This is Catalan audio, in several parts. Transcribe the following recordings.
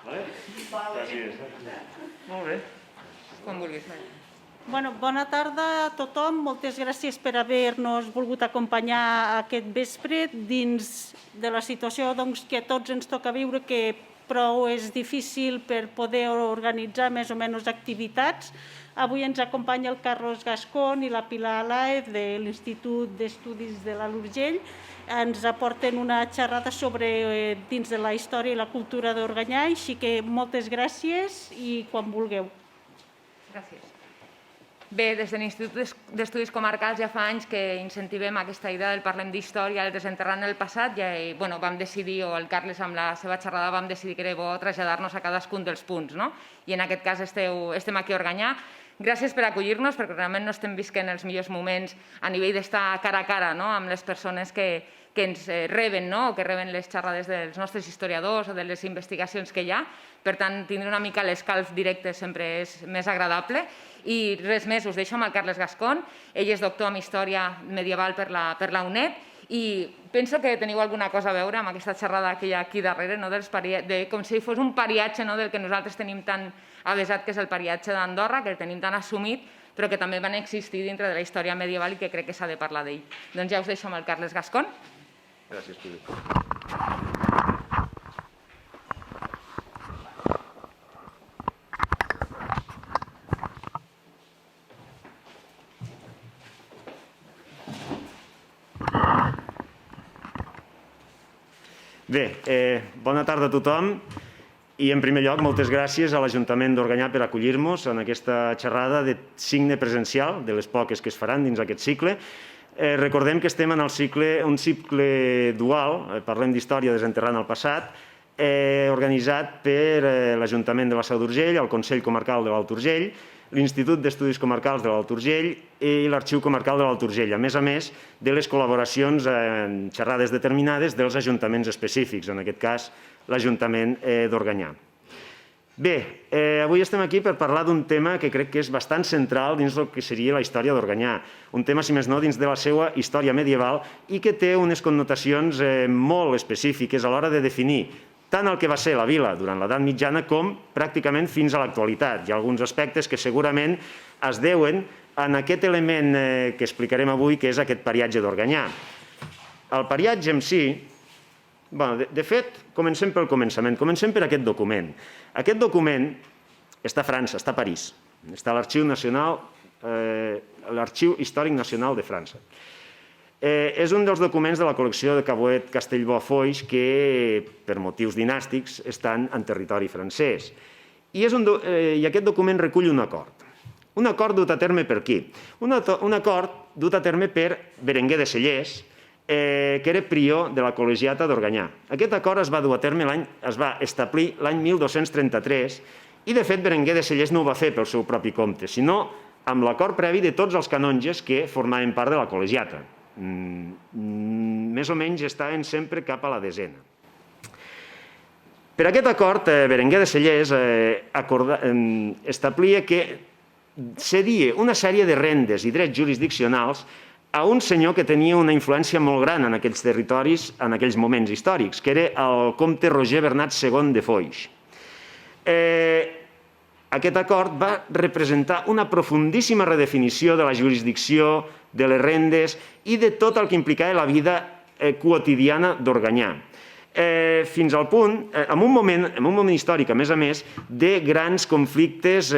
Gràcies. Molt bé. Quan vulguis. Bona tarda a tothom. Moltes gràcies per haver-nos volgut acompanyar aquest vespre dins de la situació que a tots ens toca viure, que prou és difícil per poder organitzar més o menys activitats. Avui ens acompanya el Carlos Gascón i la Pilar Alaez de l'Institut d'Estudis de l'Alt Urgell. Ens aporten una xerrada sobre dins de la història i la cultura d'Organyà, així que moltes gràcies i quan vulgueu. Gràcies. Bé, des de l'Institut d'Estudis Comarcals ja fa anys que incentivem aquesta idea del parlem d'història, el desenterrant el passat, i vam decidir, o el Carles amb la seva xerrada vam decidir que era bo traslladar-nos a cadascun dels punts, i en aquest cas estem aquí a Organyà. Gràcies per acollir-nos, perquè realment no estem visquent els millors moments a nivell d'estar cara a cara amb les persones que ens reben o que reben les xerrades dels nostres historiadors o de les investigacions que hi ha. Per tant, tindre una mica l'escalf directe sempre és més agradable. I res més, us deixo amb el Carles Gascón. Ell és doctor en Història Medieval per la UNED i penso que teniu alguna cosa a veure amb aquesta xerrada que hi ha aquí darrere, com si fos un pariatge del que nosaltres tenim tan avesat, que és el pariatge d'Andorra, que el tenim tan assumit, però que també van existir dintre de la història medieval i que crec que s'ha de parlar d'ell. Doncs ja us deixo amb el Carles Gascón. Gràcies, Pili. Bé, bona tarda a tothom i en primer lloc moltes gràcies a l'Ajuntament d'Organyà per acollir-nos en aquesta xerrada de signe presencial, de les poques que es faran dins aquest cicle. Recordem que estem en un cicle dual, parlem d'història desenterrant el passat, organitzat per l'Ajuntament de la Seu d'Urgell, el Consell Comarcal de l'Alt Urgell, l'Institut d'Estudis Comarcals de l'Alt Urgell i l'Arxiu Comarcal de l'Alt Urgell, a més de les col·laboracions en xerrades determinades dels ajuntaments específics, en aquest cas l'Ajuntament d'Organyà. Bé, avui estem aquí per parlar d'un tema que crec que és bastant central dins del que seria la història d'Organyà, un tema, si més no, dins de la seva història medieval i que té unes connotacions molt específiques a l'hora de definir tant el que va ser la vila durant l'edat mitjana com pràcticament fins a l'actualitat. Hi ha alguns aspectes que segurament es deuen en aquest element que explicarem avui, que és aquest pariatge d'Organyà. El pariatge en si, de fet, comencem pel començament, comencem per aquest document. Aquest document està a França, està a París, està a l'Arxiu Històric Nacional de França. És un dels documents de la col·lecció de Cabouet-Castellbò-Foix que, per motius dinàstics, estan en territori francès. I aquest document recull un acord. Un acord dut a terme per qui? Un acord dut a terme per Berenguer de Cellers, que era prior de la col·legiata d'Organyà. Aquest acord es va dur a terme, es va establir l'any 1233 i, de fet, Berenguer de Cellers no ho va fer pel seu propi compte, sinó amb l'acord previ de tots els canonges que formaven part de la col·legiata. Més o menys estaven sempre cap a la desena. Per aquest acord, Berenguer de Cellers establia que cedia una sèrie de rendes i drets jurisdiccionals a un senyor que tenia una influència molt gran en aquells territoris en aquells moments històrics, que era el comte Roger Bernat II de Foix. Aquest acord va representar una profundíssima redefinició de la jurisdicció, de les rendes i de tot el que implicava la vida quotidiana d'Organyà. Fins al punt, en un moment històric, a més, de grans conflictes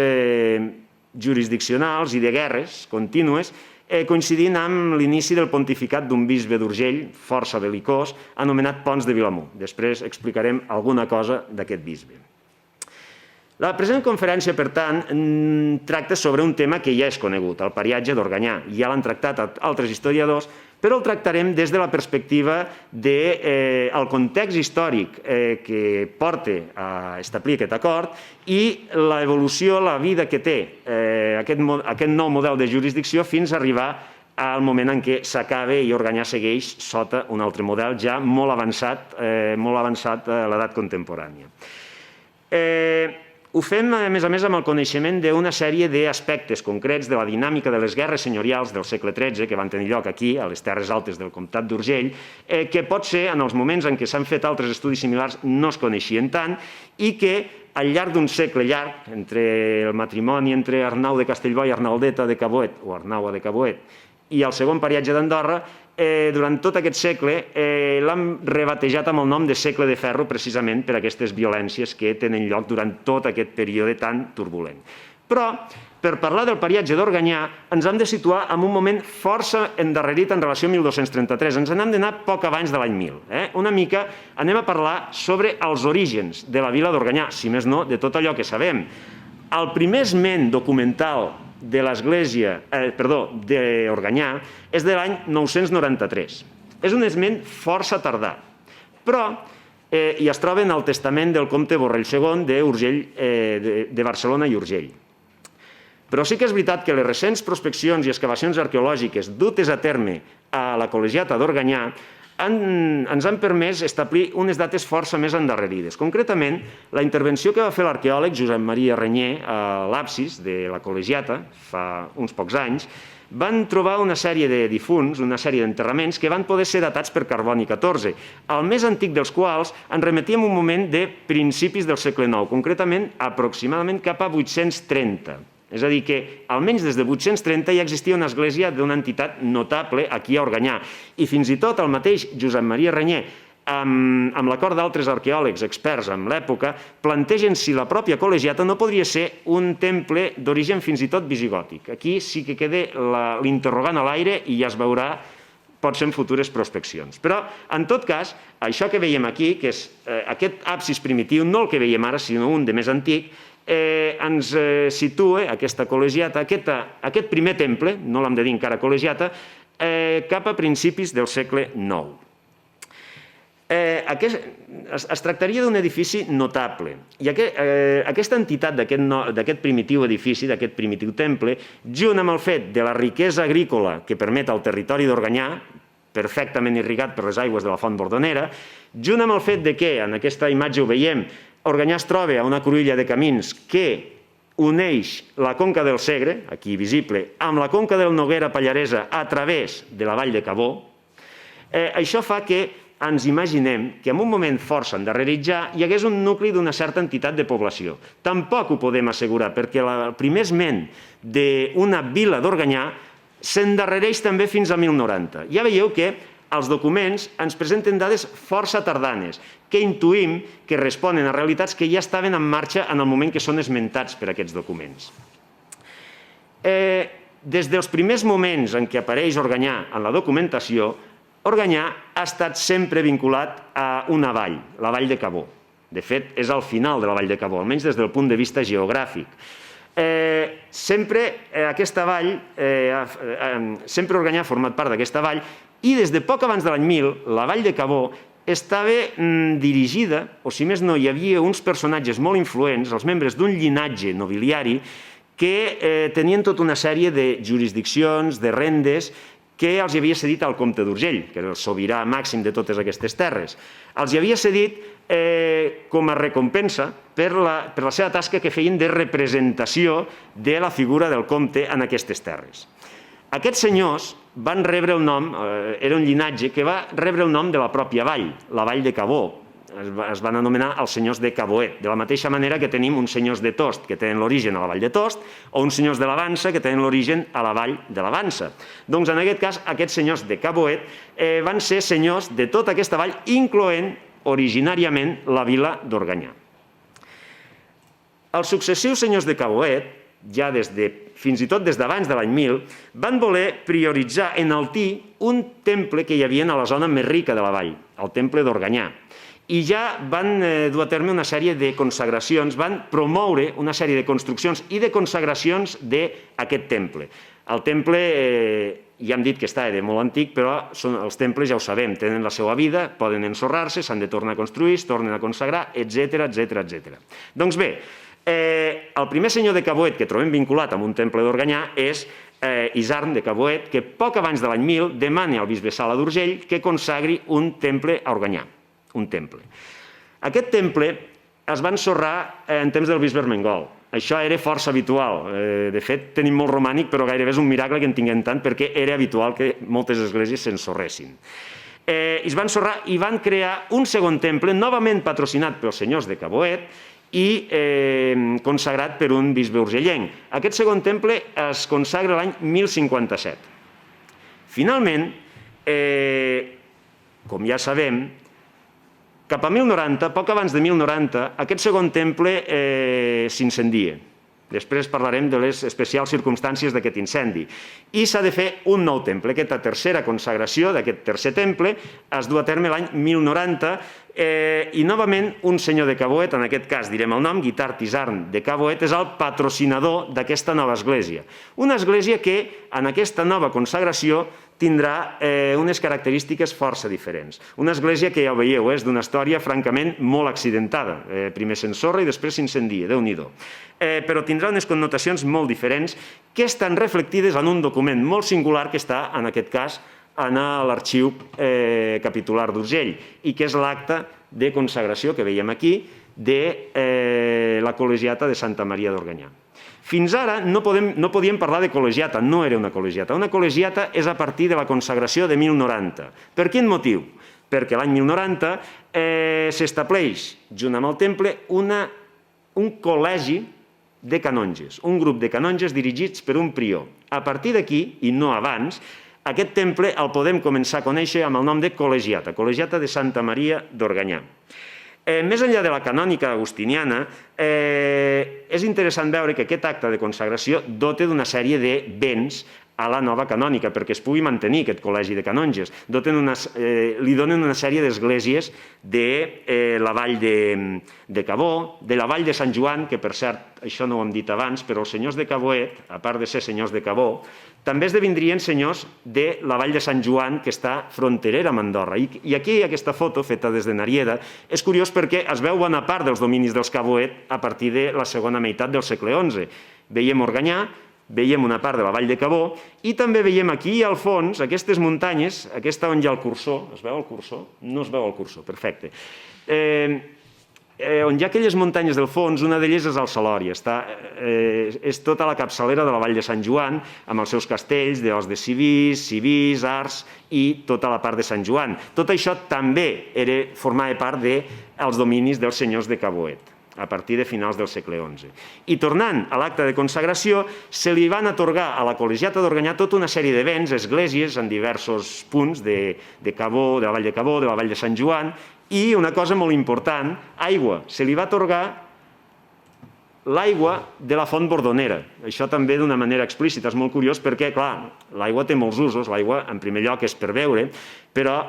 jurisdiccionals i de guerres contínues, coincidint amb l'inici del pontificat d'un bisbe d'Urgell, força belicós, anomenat Pons de Vilamur. Després explicarem alguna cosa d'aquest bisbe. La present conferència, per tant, tracta sobre un tema que ja és conegut, el pariatge d'Organyà. Ja l'han tractat altres historiadors, però el tractarem des de la perspectiva del context històric que porta a establir aquest acord i l'evolució, la vida que té aquest nou model de jurisdicció fins a arribar al moment en què s'acaba i Organyà segueix sota un altre model ja molt avançat a l'edat contemporània. Ho fem, a més, amb el coneixement d'una sèrie d'aspectes concrets de la dinàmica de les guerres senyorials del segle XIII que van tenir lloc aquí, a les Terres Altes del Comtat d'Urgell, que potser en els moments en què s'han fet altres estudis similars no es coneixien tant i que al llarg d'un segle llarg, entre el matrimoni entre Arnau de Castellbò i Arnaldeta de Caboet, o Arnaua de Caboet, i el segon pariatge d'Andorra, durant tot aquest segle l'han rebatejat amb el nom de segle de ferro precisament per aquestes violències que tenen lloc durant tot aquest període tan turbulent. Però, per parlar del pariatge d'Organyà, ens hem de situar en un moment força endarrerit en relació a 1233. Ens n'hem d'anar poc abans de l'any 1000. Una mica anem a parlar sobre els orígens de la vila d'Organyà, si més no, de tot allò que sabem. El primer esment documental de l'església, d'Organyà, és de l'any 993. És un esment força tardà, però i es troba en el testament del comte Borrell II de Barcelona i Urgell. Però sí que és veritat que les recents prospeccions i excavacions arqueològiques dutes a terme a la col·legiata d'Organyà ens han permès establir unes dates força més endarrerides. Concretament, la intervenció que va fer l'arqueòleg Josep Maria Renyer a l'absis de la col·legiata fa uns pocs anys, van trobar una sèrie de difunts, una sèrie d'enterraments que van poder ser datats per carboni 14, el més antic dels quals ens remetia en un moment de principis del segle IX, concretament aproximadament cap a 830. És a dir, que almenys des de 830 ja existia una església d'una entitat notable aquí a Organyà. I fins i tot el mateix Josep Maria Renyer, amb l'acord d'altres arqueòlegs experts en l'època, plantegen si la pròpia col·legiata no podria ser un temple d'origen fins i tot visigòtic. Aquí sí que queda l'interrogant a l'aire i ja es veurà, pot ser en futures prospeccions. Però, en tot cas, això que veiem aquí, que és aquest absis primitiu, no el que veiem ara, sinó un de més antic, ens situa aquesta col·legiata, aquest primer temple, no l'hem de dir encara col·legiata, cap a principis del segle IX. Es tractaria d'un edifici notable i aquesta entitat d'aquest primitiu edifici, d'aquest primitiu temple, junt amb el fet de la riquesa agrícola que permet al territori d'Organyà, perfectament irrigat per les aigües de la Font Bordonera, junt amb el fet que, en aquesta imatge ho veiem, Organyà es troba a una cruïlla de camins que uneix la conca del Segre, aquí visible, amb la conca del Noguera Pallaresa a través de la vall de Cabó. Això fa que ens imaginem que en un moment força endarrerit ja hi hagués un nucli d'una certa entitat de població. Tampoc ho podem assegurar, perquè el primer esment d'una vila d'Organyà s'endarrereix també fins a 1090. Ja veieu que els documents ens presenten dades força tardanes, que intuïm que responen a realitats que ja estaven en marxa en el moment que són esmentats per aquests documents. Des dels primers moments en què apareix Organyà en la documentació, Organyà ha estat sempre vinculat a una vall, la vall de Cabó. De fet, és al final de la vall de Cabó, almenys des del punt de vista geogràfic. Sempre aquesta vall, sempre Organyà ha format part d'aquesta vall, i des de poc abans de l'any 1000, la vall de Cabó estava dirigida, o si més no, hi havia uns personatges molt influents, els membres d'un llinatge nobiliari, que tenien tota una sèrie de jurisdiccions, de rendes, que els havia cedit al comte d'Urgell, que era el sobirà màxim de totes aquestes terres. Els havia cedit com a recompensa per la seva tasca que feien de representació de la figura del comte en aquestes terres. Aquests senyors van rebre el nom, era un llinatge que va rebre el nom de la pròpia vall, la vall de Cabó. Es van anomenar els senyors de Caboet, de la mateixa manera que tenim uns senyors de Tost, que tenen l'origen a la vall de Tost, o uns senyors de la Vansa, que tenen l'origen a la vall de la Vansa. Doncs en aquest cas, aquests senyors de Caboet van ser senyors de tota aquesta vall, incloent originàriament la vila d'Organyà. Els successius senyors de Caboet, ja fins i tot des d'abans de l'any 1000, van voler prioritzar, enaltir un temple que hi havia a la zona més rica de la vall, el temple d'Organyà. I ja van dur a terme una sèrie de consagracions, van promoure una sèrie de construccions i de consagracions d'aquest temple. El temple, ja hem dit que està de molt antic, però els temples, ja ho sabem, tenen la seva vida, poden ensorrar-se, s'han de tornar a construir, es tornen a consagrar, etc. Doncs bé, el primer senyor de Caboet que trobem vinculat amb un temple d'Organyà és Isarn de Caboet, que poc abans de l'any 1000 demana al bisbe Sala d'Urgell que consagri un temple a Organyà. Un temple. Aquest temple es va ensorrar en temps del bisbe Ermengol. Això era força habitual. De fet, tenim molt romànic, però gairebé és un miracle que en tinguem tant, perquè era habitual que moltes esglésies s'ensorressin. Es va ensorrar i van crear un segon temple, novament patrocinat pels senyors de Caboet i consagrat per un bisbe urgellenc. Aquest segon temple es consagra l'any 1057. Finalment, com ja sabem, cap a 1090, poc abans de 1090, aquest segon temple s'incendia. Després parlarem de les especials circumstàncies d'aquest incendi. I s'ha de fer un nou temple. Aquesta tercera consagració d'aquest tercer temple es du a terme l'any 1090 i novament un senyor de Caboet, en aquest cas direm el nom, Guitart Isarn de Caboet, és el patrocinador d'aquesta nova església. Una església que en aquesta nova consagració tindrà unes característiques força diferents. Una església que ja ho veieu, és d'una història francament molt accidentada. Primer s'ensorra i després s'incendia, Déu-n'hi-do. Però tindrà unes connotacions molt diferents que estan reflectides en un document molt singular que està, en aquest cas, a l'arxiu capitular d'Urgell i que és l'acta de consagració que veiem aquí de la col·legiata de Santa Maria d'Organyà. Fins ara no podíem parlar de col·legiata, no era una col·legiata. Una col·legiata és a partir de la consagració de 1090. Per quin motiu? Perquè l'any 1090 s'estableix, junt amb el temple, un col·legi de canonges, un grup de canonges dirigits per un prior. A partir d'aquí, i no abans, aquest temple el podem començar a conèixer amb el nom de col·legiata, col·legiata de Santa Maria d'Organyà. Més enllà de la canònica agustiniana, és interessant veure que aquest acte de consagració dota d'una sèrie de béns a la nova canònica, perquè es pugui mantenir aquest col·legi de canonges. Li donen una sèrie d'esglésies de la vall de Cabó, de la vall de Sant Joan, que per cert, això no ho hem dit abans, però els senyors de Caboet, a part de ser senyors de Cabó, també esdevindrien senyors de la vall de Sant Joan, que està fronterera amb Andorra. I aquí aquesta foto, feta des de Narieda, és curiós perquè es veu bona part dels dominis dels Caboet a partir de la segona meitat del segle XI. Veiem Organyà, veiem una part de la vall de Cabó i també veiem aquí al fons aquestes muntanyes, aquesta on hi ha el cursor, es veu el cursor? No es veu el cursor, perfecte. On hi ha aquelles muntanyes del fons, una d'elles és el Salori, és tota la capçalera de la vall de Sant Joan, amb els seus castells, d'Os de Civís, Ars i tota la part de Sant Joan. Tot això també formava part dels dominis dels senyors de Caboet, a partir de finals del segle XI. I tornant a l'acte de consagració, se li van atorgar a la col·legiata d'Organyà tota una sèrie de béns, esglésies en diversos punts de Cabó, de la vall de Cabó, de la vall de Sant Joan, i una cosa molt important, aigua. Se li va atorgar l'aigua de la font bordonera. Això també d'una manera explícita, és molt curiós perquè, clar, l'aigua té molts usos, l'aigua en primer lloc és per beure, però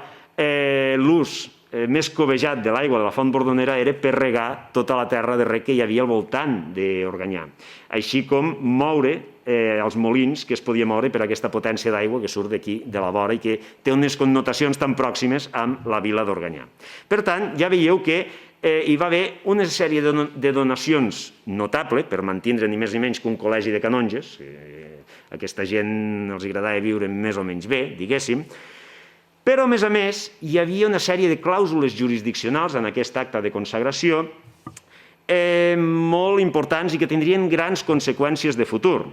l'ús més cobejat de l'aigua de la font bordonera era per regar tota la terra de reg que hi havia al voltant d'Organyà, així com moure els molins que es podia moure per aquesta potència d'aigua que surt d'aquí de la vora i que té unes connotacions tan pròximes amb la vila d'Organyà. Per tant, ja veieu que hi va haver una sèrie de donacions notable per mantenir ni més ni menys que un col·legi de canonges. Aquesta gent els agradava viure més o menys bé, diguéssim. Però, a més, hi havia una sèrie de clàusules jurisdiccionals en aquest acte de consagració molt importants i que tindrien grans conseqüències de futur.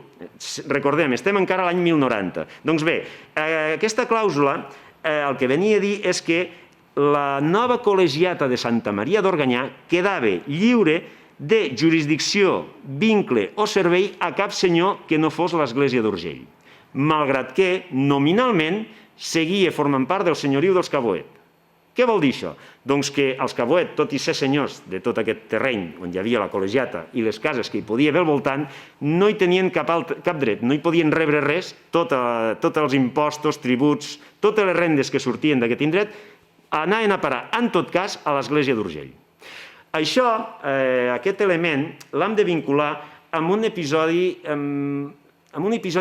Recordem, estem encara a l'any 1090. Doncs bé, aquesta clàusula el que venia a dir és que la nova col·legiata de Santa Maria d'Organyà quedava lliure de jurisdicció, vincle o servei a cap senyor que no fos l'església d'Urgell, malgrat que, nominalment, seguia formant part del senyoriu dels Caboet. Què vol dir això? Doncs que els Caboet, tot i ser senyors de tot aquest terreny on hi havia la col·legiata i les cases que hi podia haver al voltant, no hi tenien cap dret, no hi podien rebre res, tots els impostos, tributs, totes les rendes que sortien d'aquest indret, anaven a parar, en tot cas, a l'església d'Urgell. Això, aquest element, l'hem de vincular amb un episodi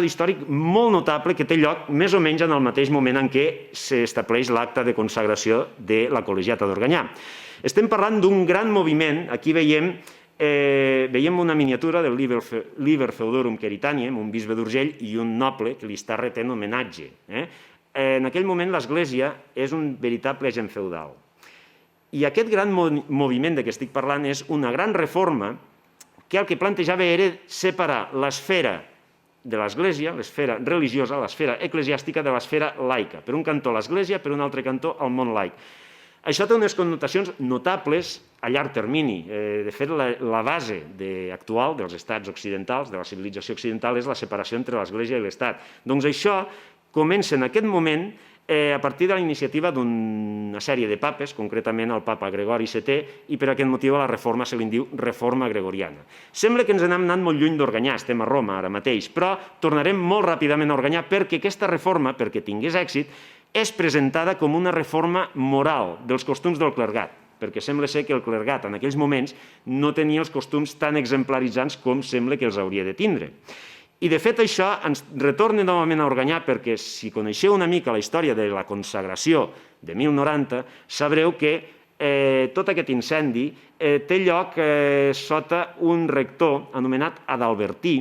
històric molt notable que té lloc més o menys en el mateix moment en què s'estableix l'acte de consagració de la col·legiata d'Organyà. Estem parlant d'un gran moviment, aquí veiem una miniatura del Liber Feodorum Queritaniam, un bisbe d'Urgell i un noble que li està retent homenatge. En aquell moment l'església és un veritable agent feudal. I aquest gran moviment de què estic parlant és una gran reforma que el que plantejava era separar l'esfera de l'Església, l'esfera religiosa, l'esfera eclesiàstica de l'esfera laica. Per un cantó l'Església, per un altre cantó el món laic. Això té unes connotacions notables a llarg termini. De fet, la base actual dels estats occidentals, de la civilització occidental, és la separació entre l'Església i l'Estat. Doncs això comença en aquest moment a partir de la iniciativa d'una sèrie de papes, concretament el papa Gregori VII, i per aquest motiu a la reforma se li diu reforma gregoriana. Sembla que ens n'hem anat molt lluny d'Organyà, estem a Roma ara mateix, però tornarem molt ràpidament a Organyà perquè aquesta reforma, perquè tingués èxit, és presentada com una reforma moral dels costums del clergat, perquè sembla ser que el clergat en aquells moments no tenia els costums tan exemplaritzants com sembla que els hauria de tindre. I, de fet, això ens retorna novament a Organyà perquè, si coneixeu una mica la història de la consagració de 1090, sabreu que tot aquest incendi té lloc sota un rector anomenat Adalbertí,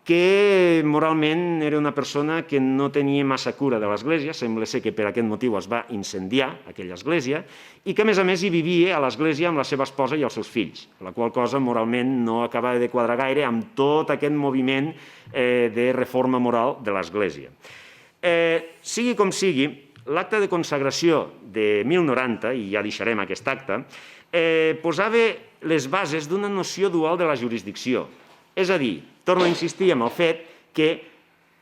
que moralment era una persona que no tenia massa cura de l'Església, sembla ser que per aquest motiu es va incendiar aquella església, i que a més hi vivia a l'església amb la seva esposa i els seus fills, la qual cosa moralment no acaba de quadrar gaire amb tot aquest moviment de reforma moral de l'Església. Sigui com sigui, l'acte de consagració de 1090, i ja deixarem aquest acte, posava les bases d'una noció dual de la jurisdicció. És a dir, torno a insistir en el fet que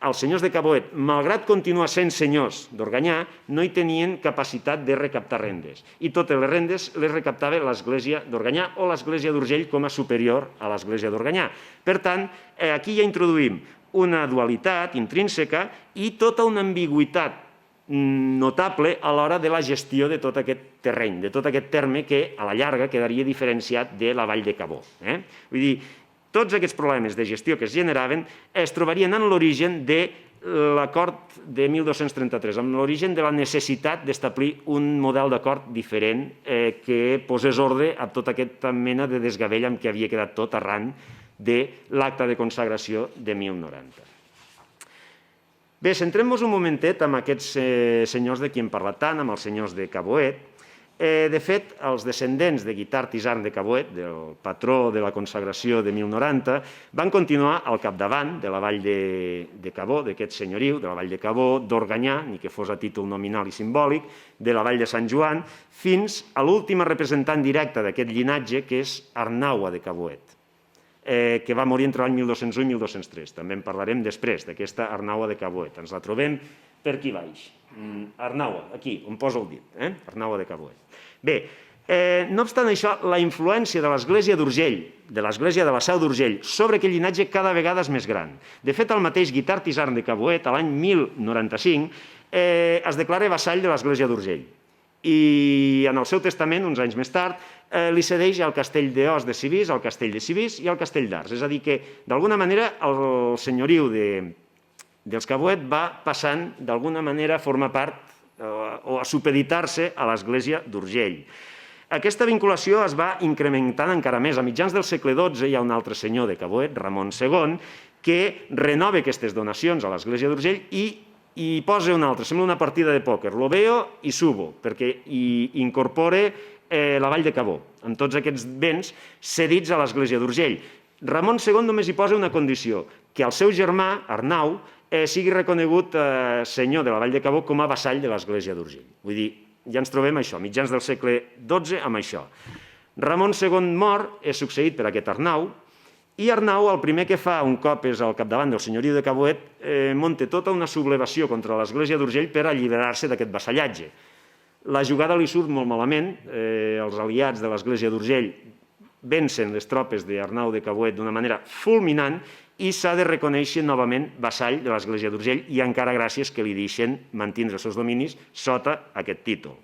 els senyors de Caboet, malgrat continuar sent senyors d'Organyà, no hi tenien capacitat de recaptar rendes. I totes les rendes les recaptava l'Església d'Organyà o l'Església d'Urgell com a superior a l'Església d'Organyà. Per tant, aquí ja introduïm una dualitat intrínseca i tota una ambigüitat notable a l'hora de la gestió de tot aquest terreny, de tot aquest terme que a la llarga quedaria diferenciat de la Vall de Cabó. Vull dir, tots aquests problemes de gestió que es generaven es trobarien en l'origen de l'acord de 1233, amb l'origen de la necessitat d'establir un model d'acord diferent que posés ordre a tota aquesta mena de desgavell amb què havia quedat tot arran de l'acte de consagració de 1090. Bé, centrem-nos un momentet amb aquests senyors de qui hem parlat tant, amb els senyors de Caboet. De fet, els descendents de Guitart Isern de Caboet, del patró de la consagració de 1090, van continuar al capdavant de la vall de Cabó, d'aquest senyoriu, de la vall de Cabó, d'Organyà, ni que fos a títol nominal i simbòlic, de la vall de Sant Joan, fins a l'última representant directa d'aquest llinatge, que és Arnaua de Caboet, que va morir entre l'any 1201 i 1203. També en parlarem després, d'aquesta Arnaua de Caboet. Ens la trobem per aquí baix. Arnaua, aquí, on posa el dit, Arnaua de Caboet. Bé, no obstant això, la influència de l'Església d'Urgell, de l'Església de la Seu d'Urgell, sobre aquell llinatge cada vegada és més gran. De fet, el mateix Guitart Isern de Caboet, l'any 1095, es declara vassall de l'Església d'Urgell. I en el seu testament, uns anys més tard, li cedeix el castell d'Os de Civís, el castell de Civís i el castell d'Ars. És a dir que, d'alguna manera, el senyoriu dels Caboet va passant, d'alguna manera, a formar part o a supeditar-se a l'Església d'Urgell. Aquesta vinculació es va incrementant encara més. A mitjans del segle XII hi ha un altre senyor de Caboet, Ramon II, que renova aquestes donacions a l'Església d'Urgell i posa un altre, sembla una partida de pòquer, lo veo i subo, perquè hi incorpora la vall de Cabó, amb tots aquests béns cedits a l'Església d'Urgell. Ramon II només hi posa una condició, que el seu germà, Arnau, sigui reconegut senyor de la Vall de Cabó com a vassall de l'Església d'Urgell. Vull dir, ja ens trobem això, mitjans del segle XII amb això. Ramon II mor, és succeït per aquest Arnau, i Arnau el primer que fa un cop és al capdavant del senyoriu de Caboet, munta tota una sublevació contra l'Església d'Urgell per alliberar-se d'aquest vassallatge. La jugada li surt molt malament, els aliats de l'Església d'Urgell vencen les tropes d'Arnau de Caboet d'una manera fulminant i s'ha de reconèixer novament vassall de l'Església d'Urgell i encara gràcies que li deixen mantindre els seus dominis sota aquest títol.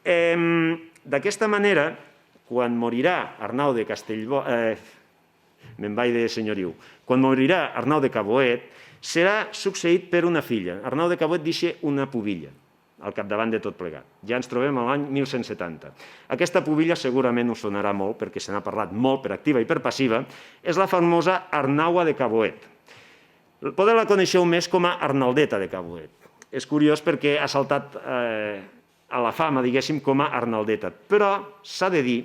D'aquesta manera, quan morirà Arnau de Castellbò, me'n vaig de senyoriu, quan morirà Arnau de Caboet, serà succeït per una filla. Arnau de Caboet deixa una pubilla al capdavant de tot plegat. Ja ens trobem a l'any 1170. Aquesta pubilla segurament us sonarà molt, perquè se n'ha parlat molt per activa i per passiva, és la famosa Arnaua de Caboet. Potser la coneixeu més com a Arnaldeta de Caboet. És curiós perquè ha saltat a la fama, diguéssim, com a Arnaldeta. Però s'ha de dir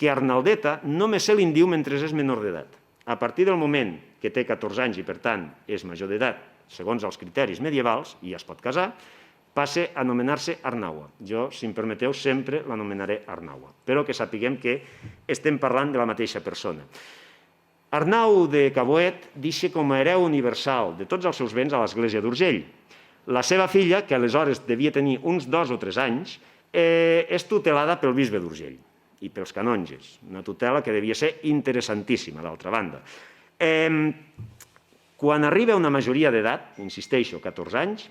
que Arnaldeta només se li'n diu mentre és menor d'edat. A partir del moment que té 14 anys i, per tant, és major d'edat, segons els criteris medievals, i es pot casar, passa a anomenar-se Arnaua. Jo, si em permeteu, sempre l'anomenaré Arnaua, però que sapiguem que estem parlant de la mateixa persona. Arnau de Caboet deixa com a hereu universal de tots els seus béns a l'església d'Urgell. La seva filla, que aleshores devia tenir uns 2 o 3 anys, és tutelada pel bisbe d'Urgell i pels canonges, una tutela que devia ser interessantíssima, d'altra banda. Quan arriba a una majoria d'edat, insisteixo, 14 anys,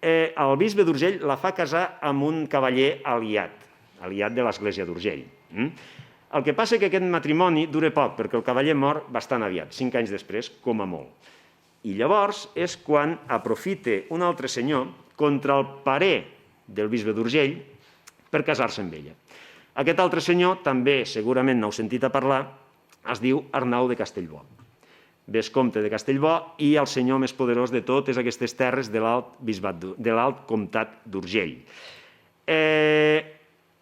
el bisbe d'Urgell la fa casar amb un cavaller aliat de l'església d'Urgell. El que passa és que aquest matrimoni dura poc, perquè el cavaller mor bastant aviat, 5 anys després, com a molt. I llavors és quan aprofita un altre senyor contra el parer del bisbe d'Urgell per casar-se amb ella. Aquest altre senyor, també segurament n'heu sentit a parlar, es diu Arnau de Castellbò, vescomte de Castellbò i el senyor més poderós de totes aquestes terres de l'alt comtat d'Urgell.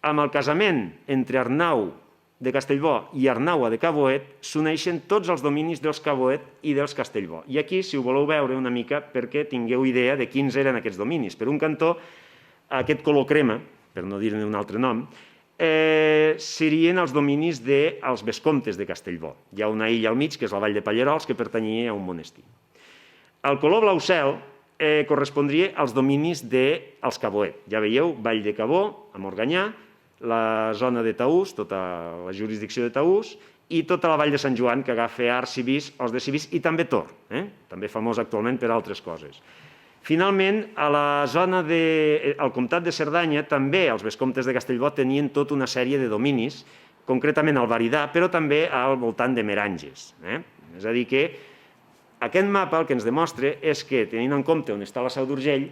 Amb el casament entre Arnau de Castellbò i Arnaua de Caboet s'uneixen tots els dominis dels Caboet i dels Castellbò. I aquí, si ho voleu veure una mica, perquè tingueu idea de quins eren aquests dominis. Per un cantó, aquest color crema, per no dir-ne un altre nom, serien els dominis dels vescomtes de Castellbò. Hi ha una illa al mig, que és la Vall de Pallerols, que pertanyia a un monestir. El color blau cel correspondria als dominis dels Caboet. Ja veieu, Vall de Cabó, a Morganyà, la zona de Taús, tota la jurisdicció de Taús, i tota la Vall de Sant Joan, que agafa Ars, Civís, Os de Civís, i també Tor, també famós actualment per altres coses. Finalment, a la zona del comtat de Cerdanya, també els vescomtes de Castellbò tenien tota una sèrie de dominis, concretament al Varidà, però també al voltant de Meranges. És a dir, que aquest mapa el que ens demostra és que, tenint en compte on està la Seu d'Urgell,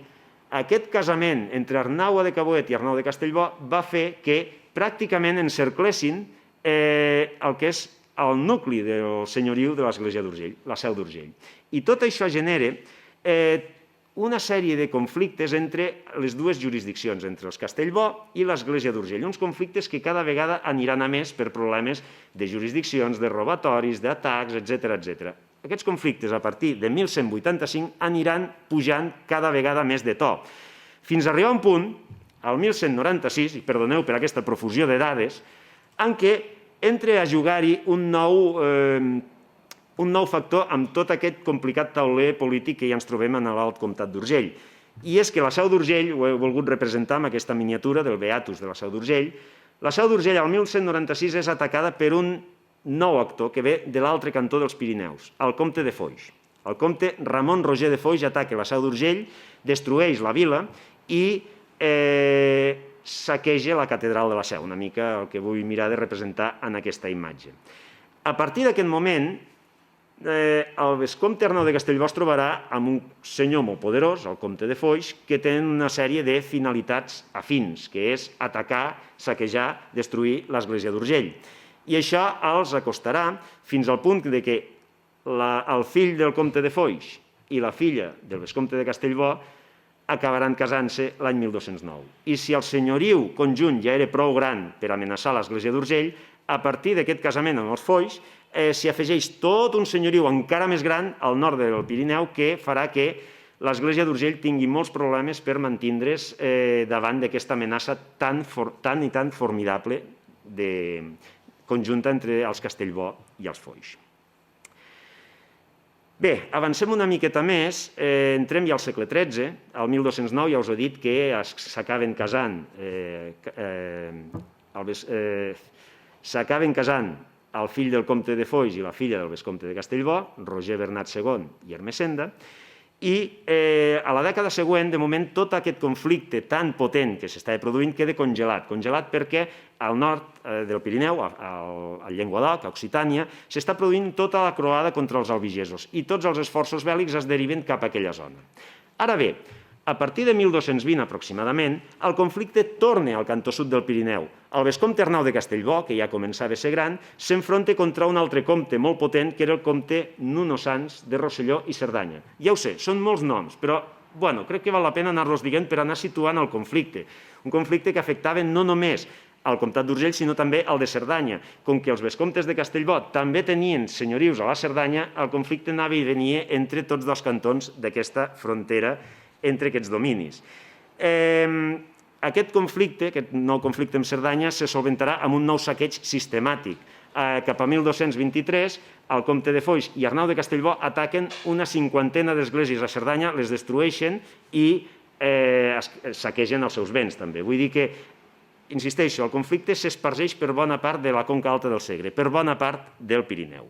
aquest casament entre Arnaua de Caboet i Arnau de Castellbò va fer que pràcticament encerclessin el que és el nucli del senyoriu de l'església d'Urgell, la Seu d'Urgell. I tot això genera una sèrie de conflictes entre les dues jurisdiccions, entre els Castellbò i l'església d'Urgell. Uns conflictes que cada vegada aniran a més per problemes de jurisdiccions, de robatoris, d'atacs, etc. Aquests conflictes, a partir de 1185, aniran pujant cada vegada més de to, fins a arribar a un punt, al 1196, i perdoneu per aquesta profusió de dades, en què entra a jugar-hi un nou factor amb tot aquest complicat tauler polític que ja ens trobem en l'alt comtat d'Urgell. I és que la Seu d'Urgell, ho he volgut representar amb aquesta miniatura del Beatus de la Seu d'Urgell, la Seu d'Urgell al 1196 és atacada per un nou actor que ve de l'altre cantó dels Pirineus, el comte de Foix. El comte Ramon Roger de Foix ataca la Seu d'Urgell, destrueix la vila i saqueja la catedral de la Seu, una mica el que vull mirar de representar en aquesta imatge. A partir d'aquest moment, el vescomte Arnau de Castellbò es trobarà amb un senyor molt poderós, el comte de Foix, que té una sèrie de finalitats afins, que és atacar, saquejar, destruir l'església d'Urgell. I això els acostarà fins al punt que el fill del comte de Foix i la filla del vescomte de Castellbò acabaran casant-se l'any 1209. I si el senyoriu conjunt ja era prou gran per amenaçar l'església d'Urgell, a partir d'aquest casament amb els Foix s'hi afegeix tot un senyoriu encara més gran al nord del Pirineu que farà que l'església d'Urgell tingui molts problemes per mantindre's davant d'aquesta amenaça tan i tan formidable conjunta entre els Castellbò i els Foix. Bé, avancem una miqueta més, entrem ja al segle XIII, al 1209 ja us he dit que s'acaben casant el fill del comte de Foix i la filla del vescomte de Castellbò, Roger Bernat II i Ermessenda, i a la dècada següent, de moment, tot aquest conflicte tan potent que s'estava produint queda congelat. Congelat perquè al nord del Pirineu, al Llenguadoc, a Occitània, s'està produint tota la croada contra els albigesos i tots els esforços bèl·lics es deriven cap a aquella zona. Ara bé, a partir de 1220 aproximadament, el conflicte torna al cantó sud del Pirineu. El vescomte Arnau de Castellbò, que ja començava a ser gran, s'enfronta contra un altre comte molt potent, que era el comte Nuno Sans de Rosselló i Cerdanya. Ja ho sé, són molts noms, però crec que val la pena anar-los dient per anar situant el conflicte. Un conflicte que afectava no només al comtat d'Urgell, sinó també al de Cerdanya. Com que els vescomtes de Castellbò també tenien senyorius a la Cerdanya, el conflicte anava i venia entre tots dos cantons d'aquesta frontera entre aquests dominis. Aquest conflicte, aquest nou conflicte amb Cerdanya, se solventarà amb un nou saqueig sistemàtic. Cap a 1223, el comte de Foix i Arnau de Castellbò ataquen una cinquantena d'esglésies a Cerdanya, les destrueixen i saquegen els seus béns, també. Vull dir que, insisteixo, el conflicte s'espargeix per bona part de la conca alta del Segre, per bona part del Pirineu.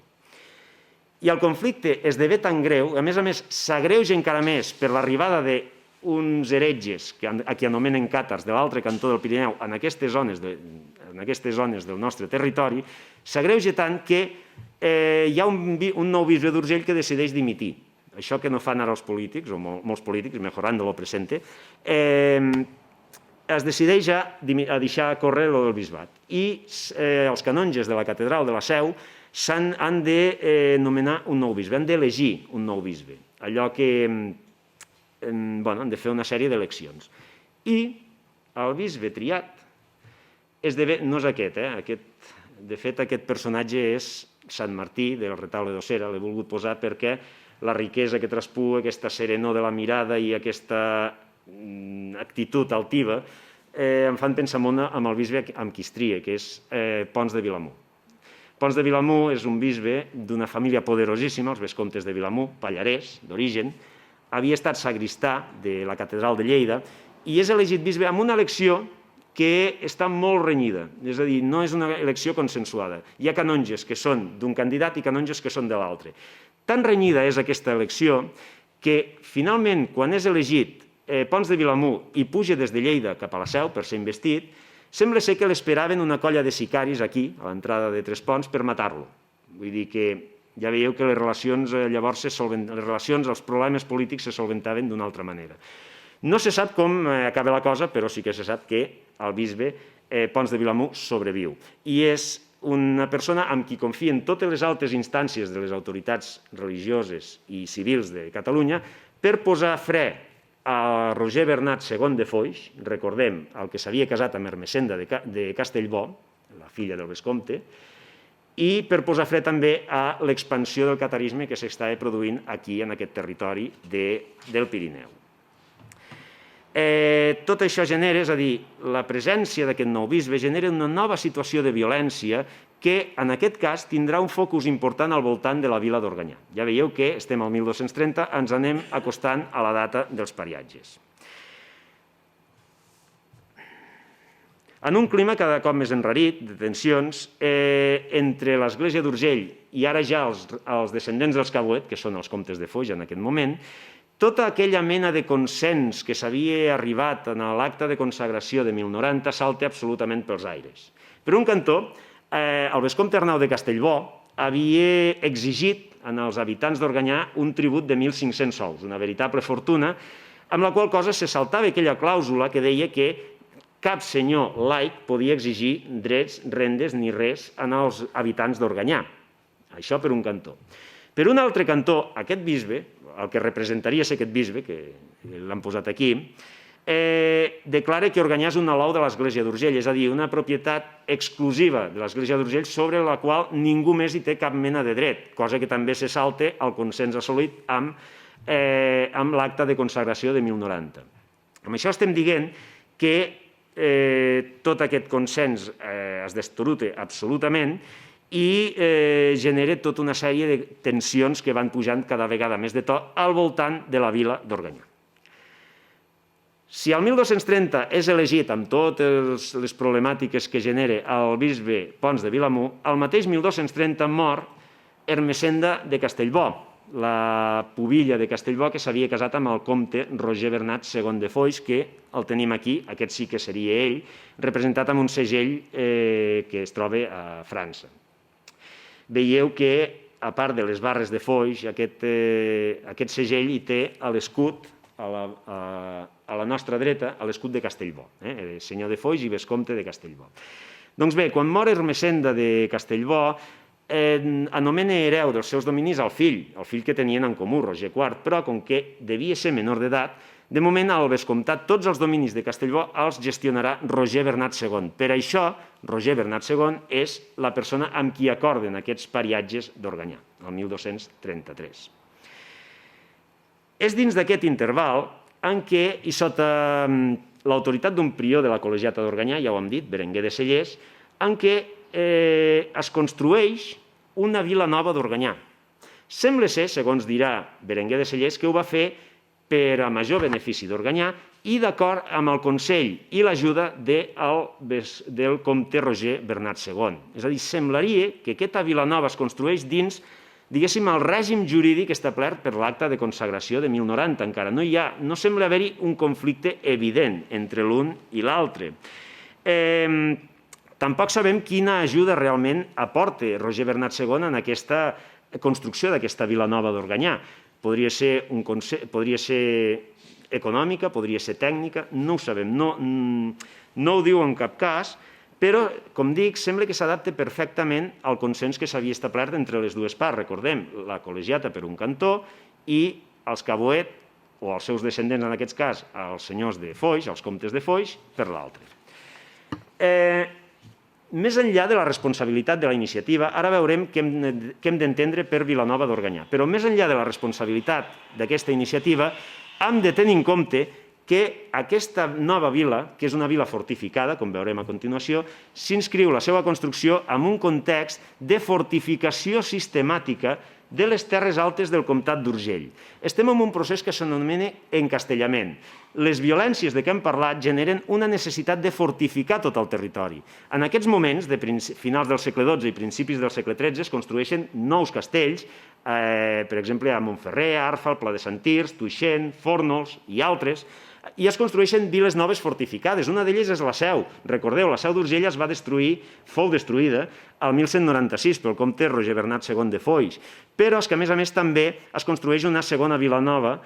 I el conflicte esdevé tan greu, a més, s'agreuja encara més per l'arribada d'uns heretges, a qui anomenen càtars, de l'altre cantó del Pirineu, en aquestes zones del nostre territori, s'agreuja tant que hi ha un nou bisbe d'Urgell que decideix dimitir. Això que no fan ara els polítics, o molts polítics, mejorando lo presente, es decideix a deixar córrer el bisbat. I els canonges de la catedral de la Seu han de nomenar un nou bisbe, han d'elegir un nou bisbe. Allò que han de fer una sèrie d'eleccions. I el bisbe triat no és aquest. De fet, aquest personatge és Sant Martí, del retaule d'Ossera. L'he volgut posar perquè la riquesa que traspua, aquesta serenor de la mirada i aquesta actitud altiva em fan pensar molt en el bisbe amb qui es tria, que és Pons de Vilamur. Pons de Vilamur és un bisbe d'una família poderosíssima, els vescomtes de Vilamur, pallarès, d'origen. Havia estat sagristà de la catedral de Lleida i és elegit bisbe amb una elecció que està molt renyida, és a dir, no és una elecció consensuada. Hi ha canonges que són d'un candidat i canonges que són de l'altre. Tan renyida és aquesta elecció que, finalment, quan és elegit Pons de Vilamur i puja des de Lleida cap a la Seu per ser investit, sembla ser que l'esperaven una colla de sicaris aquí, a l'entrada de Tresponts, per matar-lo. Vull dir que ja veieu que les relacions, llavors, els problemes polítics se solventaven d'una altra manera. No se sap com acaba la cosa, però sí que se sap que el bisbe Pons de Vilamur sobreviu. I és una persona amb qui confien totes les altes instàncies de les autoritats religioses i civils de Catalunya per posar fre a Roger Bernat II de Foix, recordem, el que s'havia casat amb Ermessenda de Castellbò, la filla del vescomte, i per posar fre també a l'expansió del catarisme que s'estava produint aquí, en aquest territori del Pirineu. Tot això genera, és a dir, la presència d'aquest nou bisbe genera una nova situació de violència que, en aquest cas, tindrà un focus important al voltant de la vila d'Organyà. Ja veieu que estem al 1230, ens anem acostant a la data dels pariatges. En un clima cada cop més enrarit, de tensions, entre l'Església d'Urgell i ara ja els descendents dels Cabuet, que són els comtes de Foix en aquest moment, tota aquella mena de consens que s'havia arribat en l'acte de consagració de 1090 salta absolutament pels aires. Per un cantó, el vescomte Arnau de Castellbò havia exigit als habitants d'Organyà un tribut de 1.500 sous, una veritable fortuna, amb la qual cosa se saltava aquella clàusula que deia que cap senyor laic podia exigir drets, rendes ni res als habitants d'Organyà. Això per un cantó. Per un altre cantó, aquest bisbe, el que representaria ser aquest bisbe, que l'han posat aquí, declara que Organyà és un alau de l'Església d'Urgell, és a dir, una propietat exclusiva de l'Església d'Urgell sobre la qual ningú més hi té cap mena de dret, cosa que també se salta al consens assolit amb l'acte de consagració de 1090. Amb això estem dient que tot aquest consens es destruta absolutament i genera tota una sèrie de tensions que van pujant cada vegada més de to al voltant de la vila d'Organyà. Si el 1230 és elegit amb totes les problemàtiques que genera el bisbe Pons de Vilamur, al mateix 1230 mor Ermessenda de Castellbò, la pubilla de Castellbò que s'havia casat amb el comte Roger Bernat II de Foix, que el tenim aquí, aquest sí que seria ell, representat amb un segell que es troba a França. Veieu que, a part de les barres de Foix, aquest segell hi té a l'escut, a la nostra dreta, a l'escut de Castellbò, senyor de Foix i vescomte de Castellbò. Doncs bé, quan mor Ermessenda de Castellbò, anomena hereu dels seus dominis el fill que tenien en comú, Roger IV, però com que devia ser menor d'edat, de moment al vescomtat tots els dominis de Castellbò els gestionarà Roger Bernat II. Per això, Roger Bernat II és la persona amb qui acorden aquests pariatges d'Organyà, el 1233. És dins d'aquest interval en què, i sota l'autoritat d'un prior de la col·legiata d'Organyà, ja ho hem dit, Berenguer de Cellers, en què es construeix una vila nova d'Organyà. Sembla ser, segons dirà Berenguer de Cellers, que ho va fer per a major benefici d'Organyà i d'acord amb el consell i l'ajuda del comte Roger Bernat II. És a dir, semblaria que aquesta vila nova es construeix dins, diguéssim, el règim jurídic establert per l'acta de consagració de 1090. Encara no sembla haver-hi un conflicte evident entre l'un i l'altre. Tampoc sabem quina ajuda realment aporta Roger Bernat II en aquesta construcció d'aquesta vila nova d'Organyà. Podria ser econòmica, podria ser tècnica, no ho sabem, no ho diu en cap cas, però, com dic, sembla que s'adapta perfectament al consens que s'havia establert entre les dues parts. Recordem, la col·legiata per un cantó i els Caboet, o els seus descendents en aquest cas, els senyors de Foix, els comtes de Foix, per l'altre. Més enllà de la responsabilitat de la iniciativa, ara veurem què hem d'entendre per Vilanova d'Organyà. Però més enllà de la responsabilitat d'aquesta iniciativa, hem de tenir en compte que aquesta nova vila, que és una vila fortificada, com veurem a continuació, s'inscriu la seva construcció en un context de fortificació sistemàtica de les terres altes del comtat d'Urgell. Estem en un procés que s'anomena encastellament. Les violències de què hem parlat generen una necessitat de fortificar tot el territori. En aquests moments, de finals del segle XII i principis del segle XIII, es construeixen nous castells, per exemple a Montferrer, Arfa, el Pla de Sant Tirs, Tuixén, Fórnols i altres, i es construeixen viles noves fortificades. Una d'elles és la Seu. Recordeu, la Seu d'Urgell fou destruïda el 1196 pel comte Roger Bernat II de Foix, però és que a més també es construeix una segona vila nova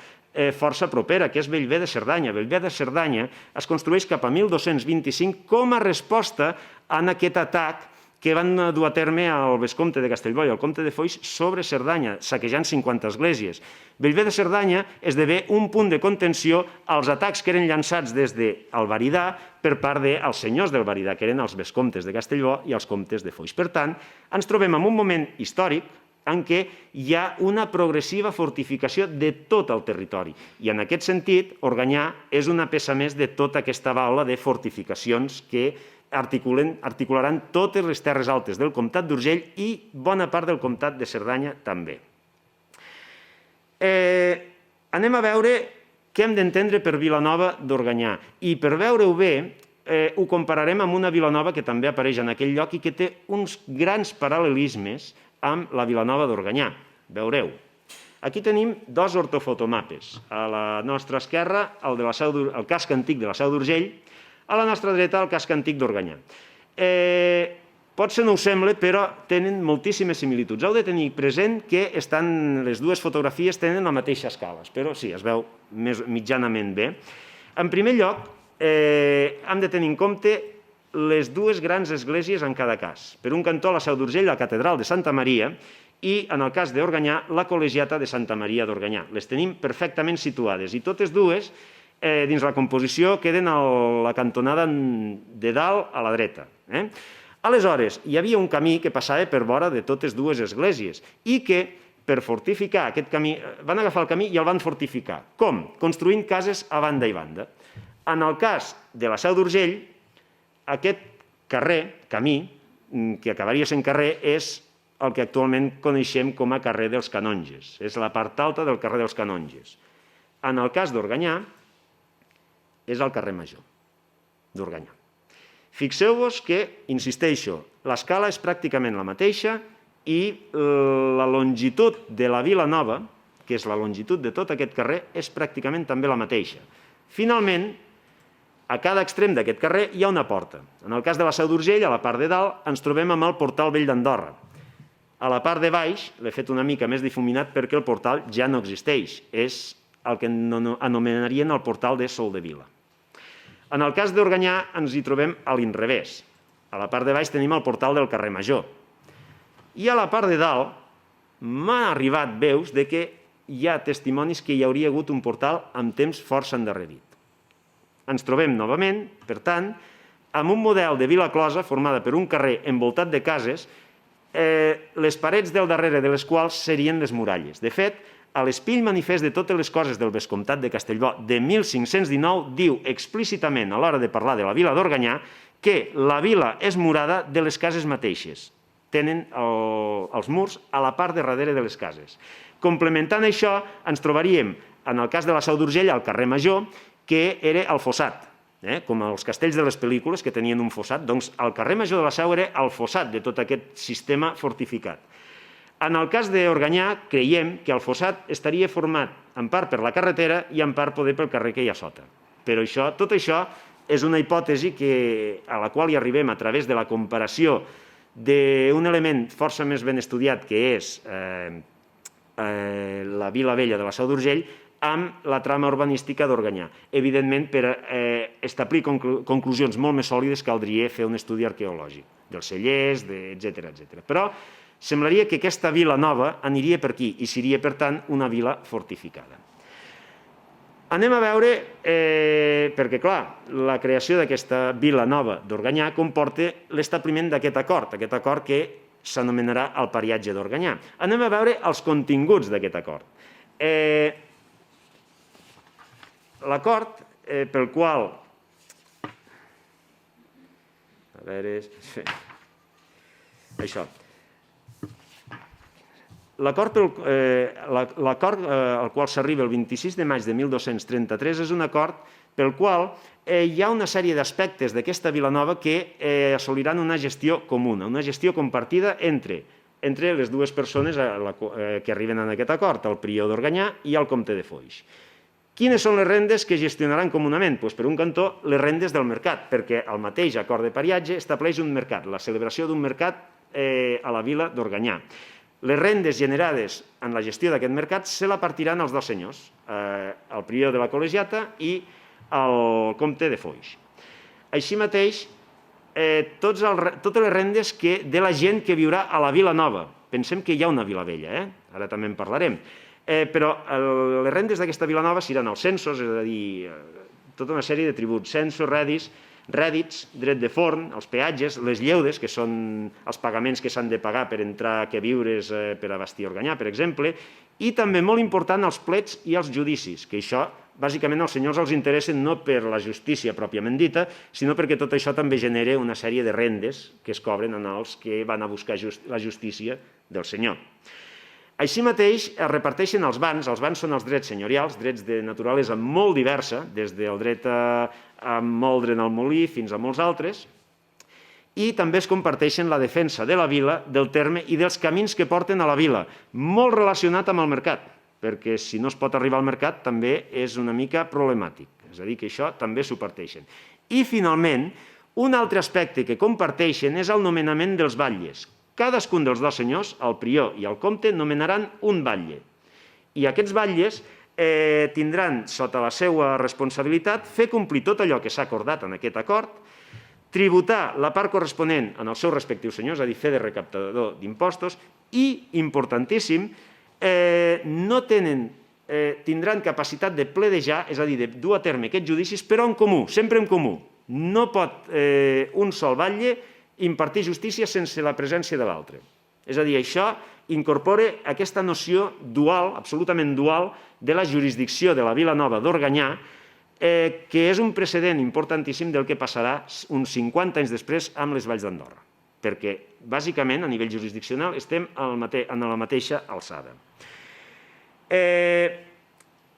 força propera, que és Bellver de Cerdanya. Bellver de Cerdanya es construeix cap a 1225 com a resposta a aquest atac que van dur a terme el vescomte de Castellbò i el comte de Foix sobre Cerdanya, saquejant 50 esglésies. Bellver de Cerdanya esdevé un punt de contenció als atacs que eren llançats des del Varidà per part dels senyors del Varidà, que eren els vescomtes de Castellbò i els comtes de Foix. Per tant, ens trobem en un moment històric en què hi ha una progressiva fortificació de tot el territori. I en aquest sentit, Organyà és una peça més de tota aquesta baula de fortificacions que articularan totes les terres altes del comtat d'Urgell i bona part del comtat de Cerdanya també. Anem a veure què hem d'entendre per Vilanova d'Organyà. I per veure-ho bé, ho compararem amb una Vilanova que també apareix en aquell lloc i que té uns grans paral·lelismes amb la Vilanova d'Organyà. Veureu. Aquí tenim dos ortofotomapes. A la nostra esquerra, el casc antic de la Seu d'Urgell, a la nostra dreta, el casc antic d'Organyà. Potser no us sembla, però tenen moltíssimes similituds. Heu de tenir present que les dues fotografies tenen la mateixa escala, però sí, es veu mitjanament bé. En primer lloc, hem de tenir en compte les dues grans esglésies en cada cas. Per un cantó, la Seu d'Urgell, la catedral de Santa Maria, i, en el cas d'Organyà, la col·legiata de Santa Maria d'Organyà. Les tenim perfectament situades i totes dues, dins la composició, queden a la cantonada de dalt a la dreta. Aleshores, hi havia un camí que passava per vora de totes dues esglésies i que, per fortificar aquest camí, van agafar el camí i el van fortificar. Com? Construint cases a banda i banda. En el cas de la Seu d'Urgell, aquest camí, que acabaria sent carrer, és el que actualment coneixem com a carrer dels Canonges. És la part alta del carrer dels Canonges. En el cas d'Organyà, és el carrer Major d'Organyà. Fixeu-vos que, insisteixo, l'escala és pràcticament la mateixa i la longitud de la Vila Nova, que és la longitud de tot aquest carrer, és pràcticament també la mateixa. Finalment, a cada extrem d'aquest carrer hi ha una porta. En el cas de la Seu d'Urgell, a la part de dalt, ens trobem amb el portal Vell d'Andorra. A la part de baix, l'he fet una mica més difuminat perquè el portal ja no existeix. És el que anomenarien el portal de Soldevila. En el cas d'Organyà ens hi trobem a l'inrevés. A la part de baix tenim el portal del carrer Major. I a la part de dalt m'han arribat veus de que hi ha testimonis que hi hauria hagut un portal amb temps força endarrerit. Ens trobem novament, per tant, amb un model de vila closa formada per un carrer envoltat de cases, les parets del darrere de les quals serien les muralles. De fet, a l'espill manifest de totes les coses del Vescomtat de Castellbò de 1519 diu explícitament a l'hora de parlar de la vila d'Organyà que la vila és murada de les cases mateixes. Tenen els murs a la part de darrere de les cases. Complementant això, ens trobaríem, en el cas de la Seu d'Urgell, al carrer Major, que era el fossat, com els castells de les pel·lícules que tenien un fossat, doncs el carrer Major de la Seu era el fossat de tot aquest sistema fortificat. En el cas d'Organyà, creiem que el fossat estaria format en part per la carretera i en part poder pel carrer que hi ha sota. Però tot això és una hipòtesi a la qual hi arribem a través de la comparació d'un element força més ben estudiat, que és la Vila Vella de la Seu d'Urgell, amb la trama urbanística d'Organyà. Evidentment, per establir conclusions molt més sòlides caldria fer un estudi arqueològic, dels cellers, etc. Però semblaria que aquesta vila nova aniria per aquí i seria, per tant, una vila fortificada. Anem a veure, perquè clar, la creació d'aquesta vila nova d'Organyà comporta l'establiment d'aquest acord que s'anomenarà el pariatge d'Organyà. Anem a veure els continguts d'aquest acord. L'acord pel qual... A veure... Això. L'acord al qual s'arriba el 26 de maig de 1233 és un acord pel qual hi ha una sèrie d'aspectes d'aquesta vila nova que assoliran una gestió comuna, una gestió compartida entre les dues persones que arriben a aquest acord, el prior d'Organyà i el comte de Foix. Quines són les rendes que gestionaran comunament? Per un cantó, les rendes del mercat, perquè el mateix acord de pariatge estableix un mercat, la celebració d'un mercat a la vila d'Organyà. Les rendes generades en la gestió d'aquest mercat se la partiran els dos senyors, el prior de la col·legiata i el comte de Foix. Així mateix, totes les rendes de la gent que viurà a la vila nova. Pensem que hi ha una vila vella, ara també en parlarem. Però les rendes d'aquesta vila nova seran els censos, és a dir, tota una sèrie de tributs, censos, rèdits, dret de forn, els peatges, les lleudes, que són els pagaments que s'han de pagar per entrar a viures per a bastir Organyà, per exemple, i també molt important els plets i els judicis, que això bàsicament als senyors els interessen no per la justícia pròpiament dita, sinó perquè tot això també genera una sèrie de rendes que es cobren als que van a buscar la justícia del senyor. Així mateix es reparteixen els bans són els drets senyorials, drets de naturalesa molt diversa, des del dret a moldre en el molí fins a molts altres, i també es comparteixen la defensa de la vila, del terme i dels camins que porten a la vila, molt relacionat amb el mercat, perquè si no es pot arribar al mercat també és una mica problemàtic, és a dir, que això també s'ho parteixen. I finalment, un altre aspecte que comparteixen és el nomenament dels batlles. Cadascun dels dos senyors, el prior i el comte, nomenaran un batlle. I aquests batlles tindran sota la seva responsabilitat fer complir tot allò que s'ha acordat en aquest acord, tributar la part corresponent en els seus respectius senyors, és a dir, fer de recaptador d'impostos, i, importantíssim, tindran capacitat de pledejar, és a dir, de dur a terme aquests judicis, però en comú, sempre en comú. No pot un sol batlle impartir justícia sense la presència de l'altre. És a dir, això incorpora aquesta noció dual, absolutament dual, de la jurisdicció de la Vila Nova d'Organyà, que és un precedent importantíssim del que passarà uns 50 anys després amb les Valls d'Andorra, perquè, bàsicament, a nivell jurisdiccional, estem en la mateixa alçada.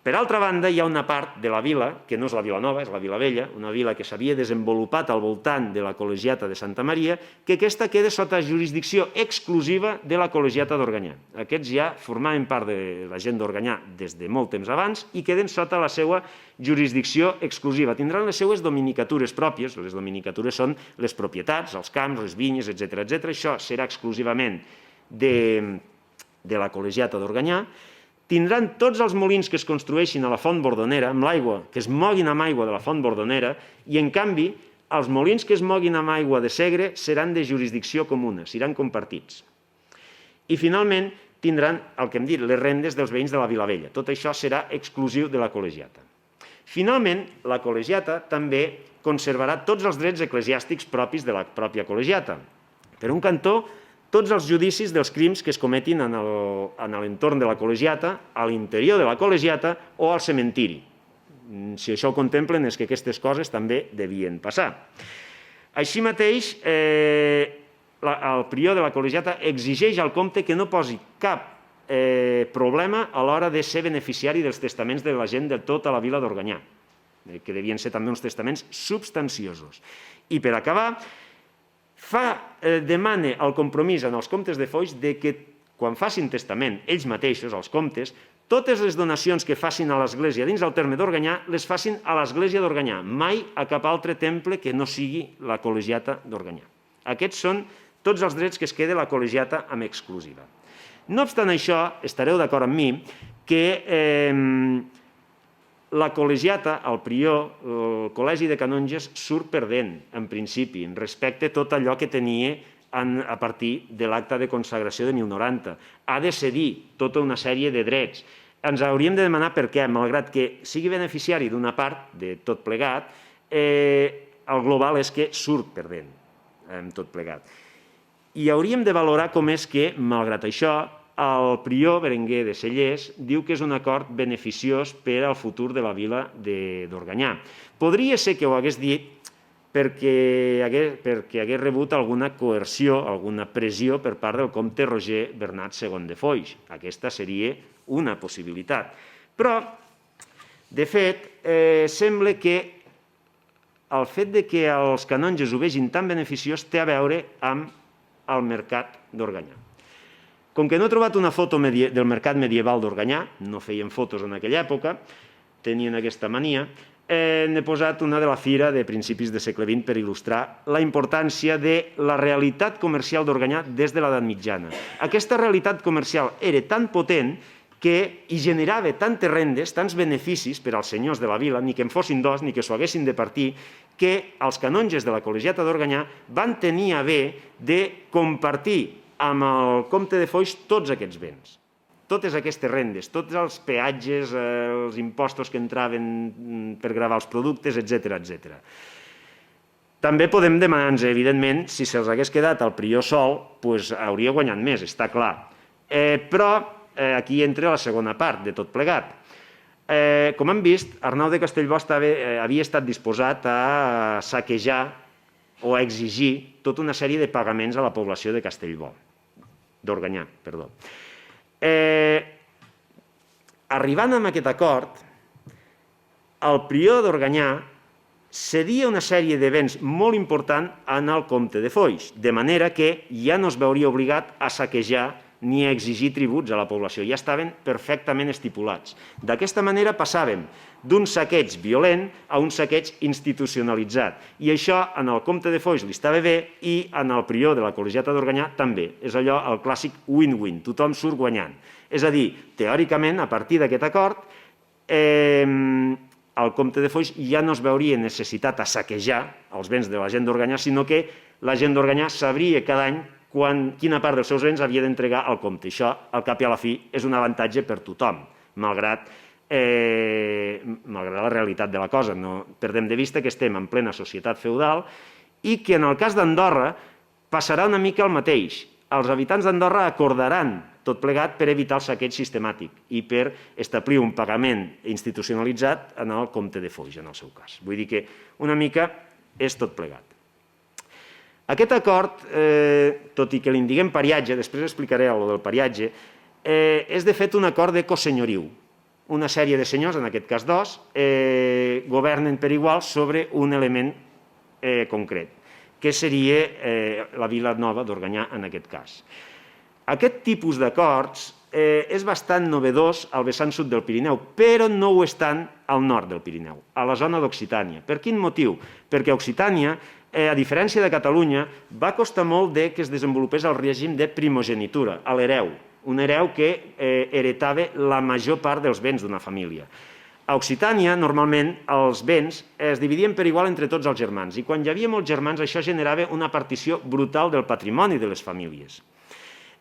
Per altra banda, hi ha una part de la vila, que no és la Vila Nova, és la Vila Vella, una vila que s'havia desenvolupat al voltant de la col·legiata de Santa Maria, que aquesta queda sota jurisdicció exclusiva de la col·legiata d'Organyà. Aquests ja formaven part de la gent d'Organyà des de molt temps abans i queden sota la seva jurisdicció exclusiva. Tindran les seues dominicatures pròpies, les dominicatures són les propietats, els camps, les vinyes, etc. Això serà exclusivament de la col·legiata d'Organyà. Tindran tots els molins que es construeixin a la font bordonera, amb l'aigua, que es moguin amb aigua de la font bordonera, i en canvi els molins que es moguin amb aigua de Segre seran de jurisdicció comuna, seran compartits. I finalment tindran, el que hem dit, les rendes dels veïns de la Vilavella. Tot això serà exclusiu de la col·legiata. Finalment, la col·legiata també conservarà tots els drets eclesiàstics propis de la pròpia col·legiata. Per un cantó, tots els judicis dels crims que es cometin en l'entorn de la col·legiata, a l'interior de la col·legiata o al cementiri. Si això ho contemplen és que aquestes coses també devien passar. Així mateix, el prior de la col·legiata exigeix al comte que no posi cap problema a l'hora de ser beneficiari dels testaments de la gent de tota la vila d'Organyà, que devien ser també uns testaments substanciosos. I per acabar, demana el compromís en els comtes de Foix de que quan facin testament ells mateixos, els comtes, totes les donacions que facin a l'església dins del terme d'Organyà les facin a l'església d'Organyà, mai a cap altre temple que no sigui la col·legiata d'Organyà. Aquests són tots els drets que es queda la col·legiata amb exclusiva. No obstant això, estareu d'acord amb mi que la col·legiata, el prior, el col·legi de canonges, surt perdent, en principi, respecte a tot allò que tenia a partir de l'acte de consagració de 1090. Ha de cedir tota una sèrie de drets. Ens hauríem de demanar per què, malgrat que sigui beneficiari d'una part de tot plegat, el global és que surt perdent amb tot plegat. I hauríem de valorar com és que, malgrat això, el prior Berenguer de Cellers diu que és un acord beneficiós per al futur de la vila d'Organyà. Podria ser que ho hagués dit perquè hagués rebut alguna coerció, alguna pressió per part del comte Roger Bernat II de Foix. Aquesta seria una possibilitat. Però, de fet, sembla que el fet que els canonges ho vegin tan beneficiós té a veure amb el mercat d'Organyà. Com que no he trobat una foto del mercat medieval d'Organyà, no feien fotos en aquella època, tenien aquesta mania, n'he posat una de la fira de principis del segle XX per il·lustrar la importància de la realitat comercial d'Organyà des de l'edat mitjana. Aquesta realitat comercial era tan potent que hi generava tantes rendes, tants beneficis per als senyors de la vila, ni que en fossin dos, ni que s'ho haguessin de partir, que els canonges de la col·legiata d'Organyà van tenir a bé de compartir amb el comte de Foix tots aquests béns, totes aquestes rendes, tots els peatges, els impostos que entraven per gravar els productes, etc. També podem demanar-nos, evidentment, si se'ls hagués quedat al prior sol, hauria guanyat més, està clar. Però aquí entra la segona part de tot plegat. Com hem vist, Arnau de Castellbò havia estat disposat a saquejar o a exigir tota una sèrie de pagaments a la població de Castellbò, d'Organyà, perdó. Arribant a aquest acord, el prior d'Organyà cedia una sèrie de béns molt important en el comte de Foix, de manera que ja no es veuria obligat a saquejar ni a exigir tributs a la població, ja estaven perfectament estipulats. D'aquesta manera passàvem d'un saqueig violent a un saqueig institucionalitzat, i això en el comte de Foix li estava bé i en el prior de la col·legiata d'Organyà també. És allò, el clàssic win-win, tothom surt guanyant. És a dir, teòricament, a partir d'aquest acord, el comte de Foix ja no es veuria necessitat a saquejar els béns de la gent d'Organyà, sinó que la gent d'Organyà sabria cada any quina part dels seus béns havia d'entregar al comte. Això, al cap i a la fi, és un avantatge per tothom, malgrat la realitat de la cosa. No perdem de vista que estem en plena societat feudal i que en el cas d'Andorra passarà una mica el mateix. Els habitants d'Andorra acordaran tot plegat per evitar el saqueig sistemàtic i per establir un pagament institucionalitzat en el comte de Foix, en el seu cas. Vull dir que una mica és tot plegat. Aquest acord, tot i que li en diguem pariatge, després explicaré el del pariatge, és de fet un acord de cosenyoriu. Una sèrie de senyors, en aquest cas dos, governen per igual sobre un element concret, que seria la Vila Nova d'Organyà en aquest cas. Aquest tipus d'acords és bastant novedós al vessant sud del Pirineu, però no ho és tant al nord del Pirineu, a la zona d'Occitània. Per quin motiu? Perquè Occitània, a diferència de Catalunya, va costar molt que es desenvolupés el règim de primogenitura, a l'hereu, un hereu que heretava la major part dels béns d'una família. A Occitània, normalment, els béns es dividien per igual entre tots els germans, i quan hi havia molts germans això generava una partició brutal del patrimoni de les famílies.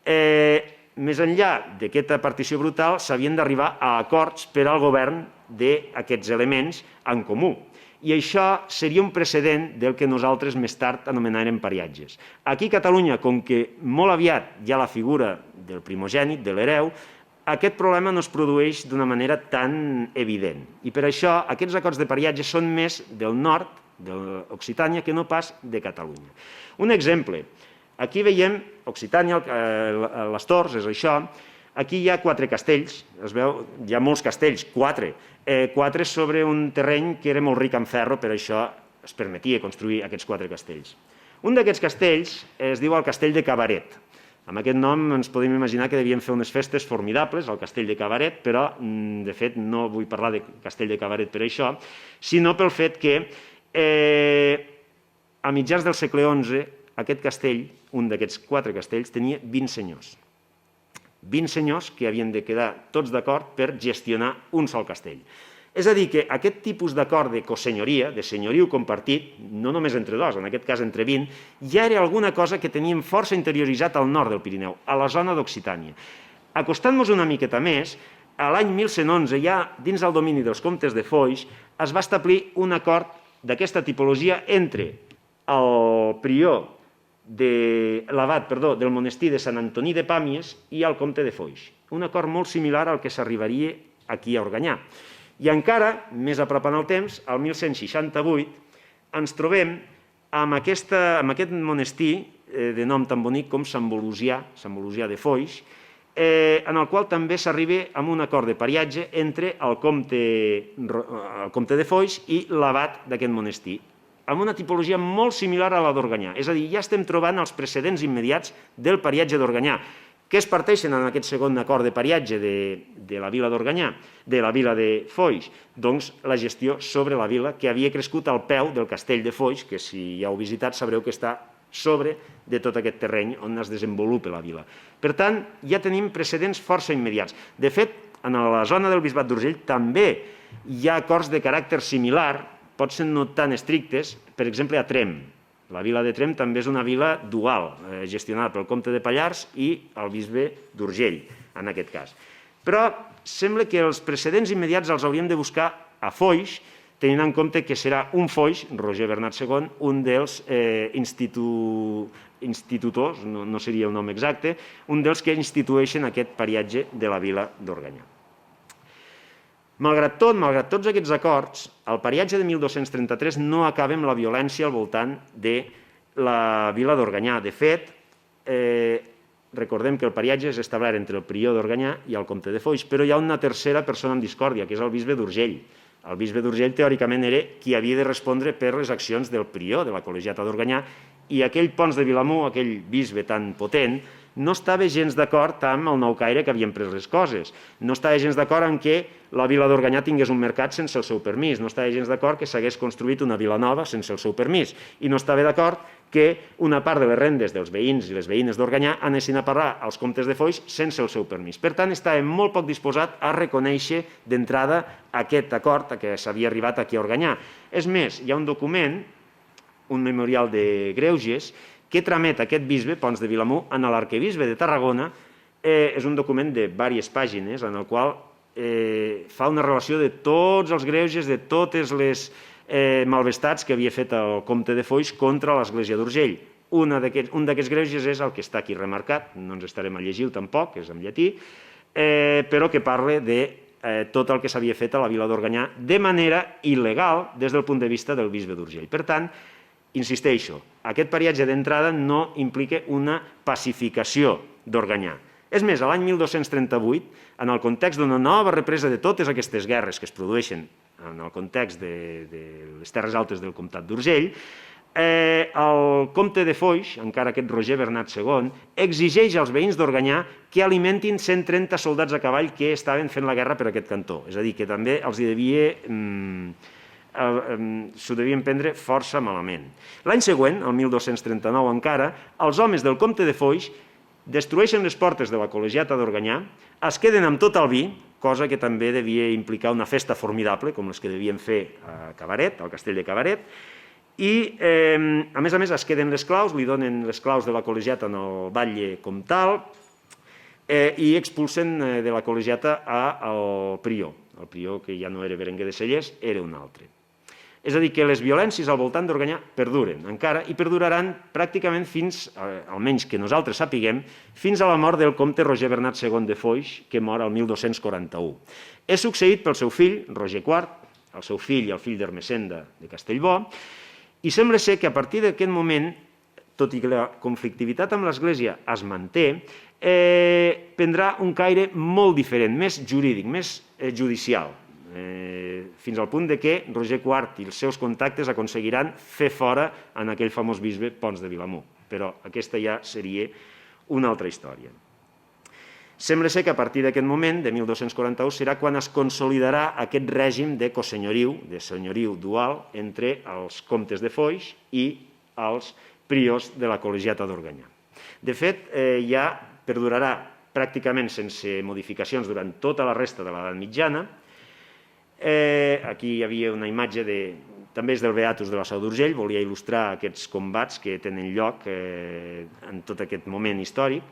Més enllà d'aquesta partició brutal, s'havien d'arribar a acords per al govern d'aquests elements en comú. I això seria un precedent del que nosaltres més tard anomenarem pariatges. Aquí a Catalunya, com que molt aviat hi ha la figura del primogènit, de l'hereu, aquest problema no es produeix d'una manera tan evident. I per això aquests acords de pariatge són més del nord, d'Occitània, que no pas de Catalunya. Un exemple. Aquí veiem Occitània, les Torres, és això. Aquí hi ha 4 castells, es veu, hi ha molts castells, 4 sobre un terreny que era molt ric en ferro, per això es permetia construir aquests 4 castells. Un d'aquests castells es diu el Castell de Cabaret. Amb aquest nom ens podem imaginar que devien fer unes festes formidables al Castell de Cabaret, però de fet no vull parlar de Castell de Cabaret per això, sinó pel fet que a mitjans del segle XI aquest castell, un d'aquests 4 castells, tenia 20 senyors. 20 senyors que havien de quedar tots d'acord per gestionar un sol castell. És a dir, que aquest tipus d'acord de cosenyoria, de senyoriu compartit, no només entre dos, en aquest cas entre 20, ja era alguna cosa que teníem força interioritzat al nord del Pirineu, a la zona d'Occitània. Acostant-nos una miqueta més, a l'any 1111, ja dins el domini dels comtes de Foix, es va establir un acord d'aquesta tipologia entre el prior del monestir de Sant Antoní de Pàmies i el comte de Foix. Un acord molt similar al que s'arribaria aquí a Organyà. I encara, més a prop en el temps, el 1168, ens trobem amb aquest monestir de nom tan bonic com Sant Volusià de Foix, en el qual també s'arriba amb un acord de pariatge entre el comte de Foix i l'abat d'aquest monestir, amb una tipologia molt similar a la d'Organyà. És a dir, ja estem trobant els precedents immediats del pariatge d'Organyà, que es parteixen en aquest segon acord de pariatge de la vila d'Organyà, de la vila de Foix, doncs la gestió sobre la vila que havia crescut al peu del castell de Foix, que si ja heu visitat sabreu que està sobre de tot aquest terreny on es desenvolupa la vila. Per tant, ja tenim precedents força immediats. De fet, en la zona del Bisbat d'Urgell també hi ha acords de caràcter similar, potser no tan estrictes, per exemple a Tremp. La vila de Tremp també és una vila dual, gestionada pel comte de Pallars i el bisbe d'Urgell, en aquest cas. Però sembla que els precedents immediats els hauríem de buscar a Foix, tenint en compte que serà un Foix, Roger Bernat II, un dels institutors, no seria el nom exacte, un dels que institueixen aquest pariatge de la vila d'Organyà. Malgrat tots aquests acords, el pariatge de 1233 no acaba amb la violència al voltant de la vila d'Organyà. De fet, recordem que el pariatge és establert entre el prior d'Organyà i el comte de Foix, però hi ha una tercera persona en discòrdia, que és el bisbe d'Urgell. El bisbe d'Urgell, teòricament, era qui havia de respondre per les accions del prior de la col·legiata d'Organyà, i aquell Pons de Vilamur, aquell bisbe tan potent, no estava gens d'acord amb el nou caire que havien pres les coses. No estava gens d'acord en què la vila d'Organyà tingués un mercat sense el seu permís. No estava gens d'acord que s'hagués construït una vila nova sense el seu permís. I no estava d'acord que una part de les rendes dels veïns i les veïnes d'Organyà anessin a parar als comtes de Foix sense el seu permís. Per tant, estava molt poc disposat a reconèixer d'entrada aquest acord a què s'havia arribat aquí a Organyà. És més, hi ha un document, un memorial de greuges, que tramet aquest bisbe, Pons de Vilamur, a l'arquebisbe de Tarragona. És un document de diverses pàgines en el qual fa una relació de tots els greuges, de totes les malvestats que havia fet el comte de Foix contra l'església d'Urgell. Un d'aquests greuges és el que està aquí remarcat, no ens estarem a llegir tampoc, és en llatí, però que parla de tot el que s'havia fet a la vila d'Organyà de manera il·legal des del punt de vista del bisbe d'Urgell. Per tant, insisteixo, aquest pariatge d'entrada no implica una pacificació d'Organyà. És més, l'any 1238, en el context d'una nova represa de totes aquestes guerres que es produeixen en el context de les terres altes del comtat d'Urgell, el comte de Foix, encara aquest Roger Bernat II, exigeix als veïns d'Organyà que alimentin 130 soldats a cavall que estaven fent la guerra per aquest cantó. És a dir, que també els s'ho devien prendre força malament. L'any següent, el 1239 encara, els homes del comte de Foix destrueixen les portes de la col·legiata d'Organyà, es queden amb tot el vi, cosa que també devia implicar una festa formidable, com les que devien fer a Cabaret, al castell de Cabaret, i a més es queden les claus, li donen les claus de la col·legiata en el batlle comtal, i expulsen de la col·legiata al prior. El prior, que ja no era Berenguer de Cellers, era un altre. És a dir, que les violències al voltant d'Organyà perduren encara i perduraran pràcticament fins, almenys que nosaltres sapiguem, fins a la mort del comte Roger Bernat II de Foix, que mor el 1241. És succeït pel seu fill, Roger IV, el seu fill i el fill d'Ermessenda de Castellbò, i sembla ser que a partir d'aquest moment, tot i que la conflictivitat amb l'Església es manté, prendrà un caire molt diferent, més jurídic, més judicial, fins al punt que Roger IV i els seus contactes aconseguiran fer fora en aquell famós bisbe Pons de Vilamur. Però aquesta ja seria una altra història. Sembla ser que a partir d'aquest moment, de 1241, serà quan es consolidarà aquest règim de cosenyoriu, de senyoriu dual, entre els comtes de Foix i els priors de la col·legiata d'Organyà. De fet, ja perdurarà pràcticament sense modificacions durant tota la resta de l'edat mitjana. Aquí hi havia una imatge, també és del Beatus de la Seu d'Urgell, volia il·lustrar aquests combats que tenen lloc en tot aquest moment històric.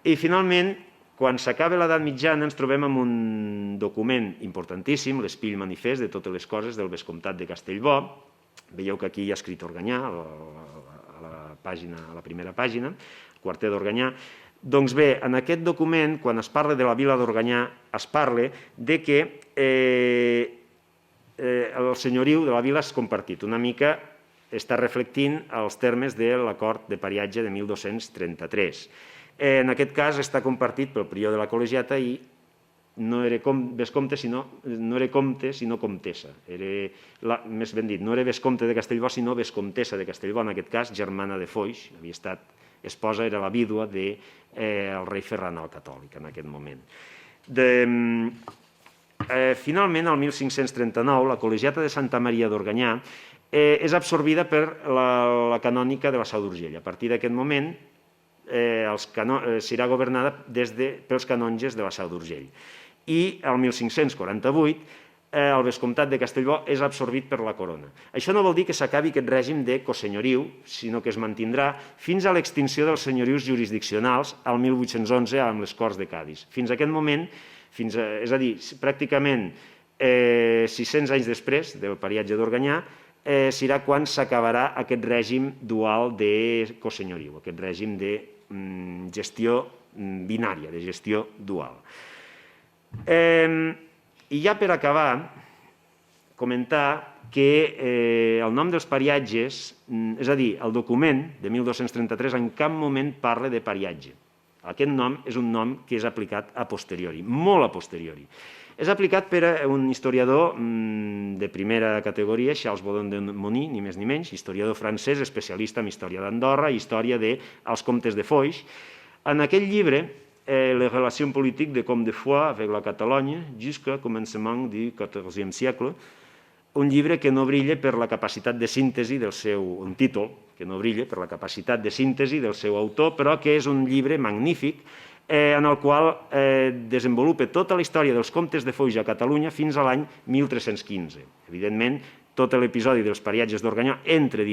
I finalment, quan s'acaba l'edat mitjana, ens trobem amb un document importantíssim, l'Espill Manifest de totes les coses del Vescomtat de Castellbò. Veieu que aquí hi ha escrit Organyà, a la primera pàgina, el quarter d'Organyà. Doncs bé, en aquest document, quan es parla de la vila d'Organyà, es parla que el senyoriu de la vila és compartit. Una mica està reflectint els termes de l'acord de pariatge de 1233. En aquest cas està compartit pel prior de la col·legiata i no era vescomte, no era comte, sinó comtessa. Més ben dit, no era vescomte de Castellbò, sinó vescomtessa de Castellbò, en aquest cas germana de Foix, havia estat esposa, era la vídua del rei Ferran el Catòlic en aquest moment. Finalment, el 1539, la col·legiata de Santa Maria d'Organyà és absorbida per la canònica de la Seu d'Urgell. A partir d'aquest moment serà governada pels canonges de la Seu d'Urgell. I el 1548 el vescomtat de Castellbò és absorbit per la corona. Això no vol dir que s'acabi aquest règim de cosenyoriu, sinó que es mantindrà fins a l'extinció dels senyorius jurisdiccionals al 1811 amb les Corts de Cadis. Fins a aquest moment, és a dir, pràcticament 600 anys després del pariatge d'Organyà, serà quan s'acabarà aquest règim dual de cosenyoriu, aquest règim de gestió binària, de gestió dual. I ja per acabar, comentar que el nom dels pariatges, és a dir, el document de 1233 en cap moment parla de pariatge. Aquest nom és un nom que és aplicat a posteriori, molt a posteriori. És aplicat per un historiador de primera categoria, Charles Baudon de Mony, ni més ni menys, historiador francès, especialista en història d'Andorra i història dels comtes de Foix. En aquest llibre, les relacions politiques de Comte de Foix avec la Catalogne jusqu'au commencement du XIVe siècle, un llibre que no brilla per la capacitat de síntesi del seu, un títol que no brilla per la capacitat de síntesi del seu autor, però que és un llibre magnífic en el qual desenvolupa tota la història dels comtes de Foix a Catalunya fins a l'any 1315. Evidentment, tot l'episodi dels pariatges d'Organyà entra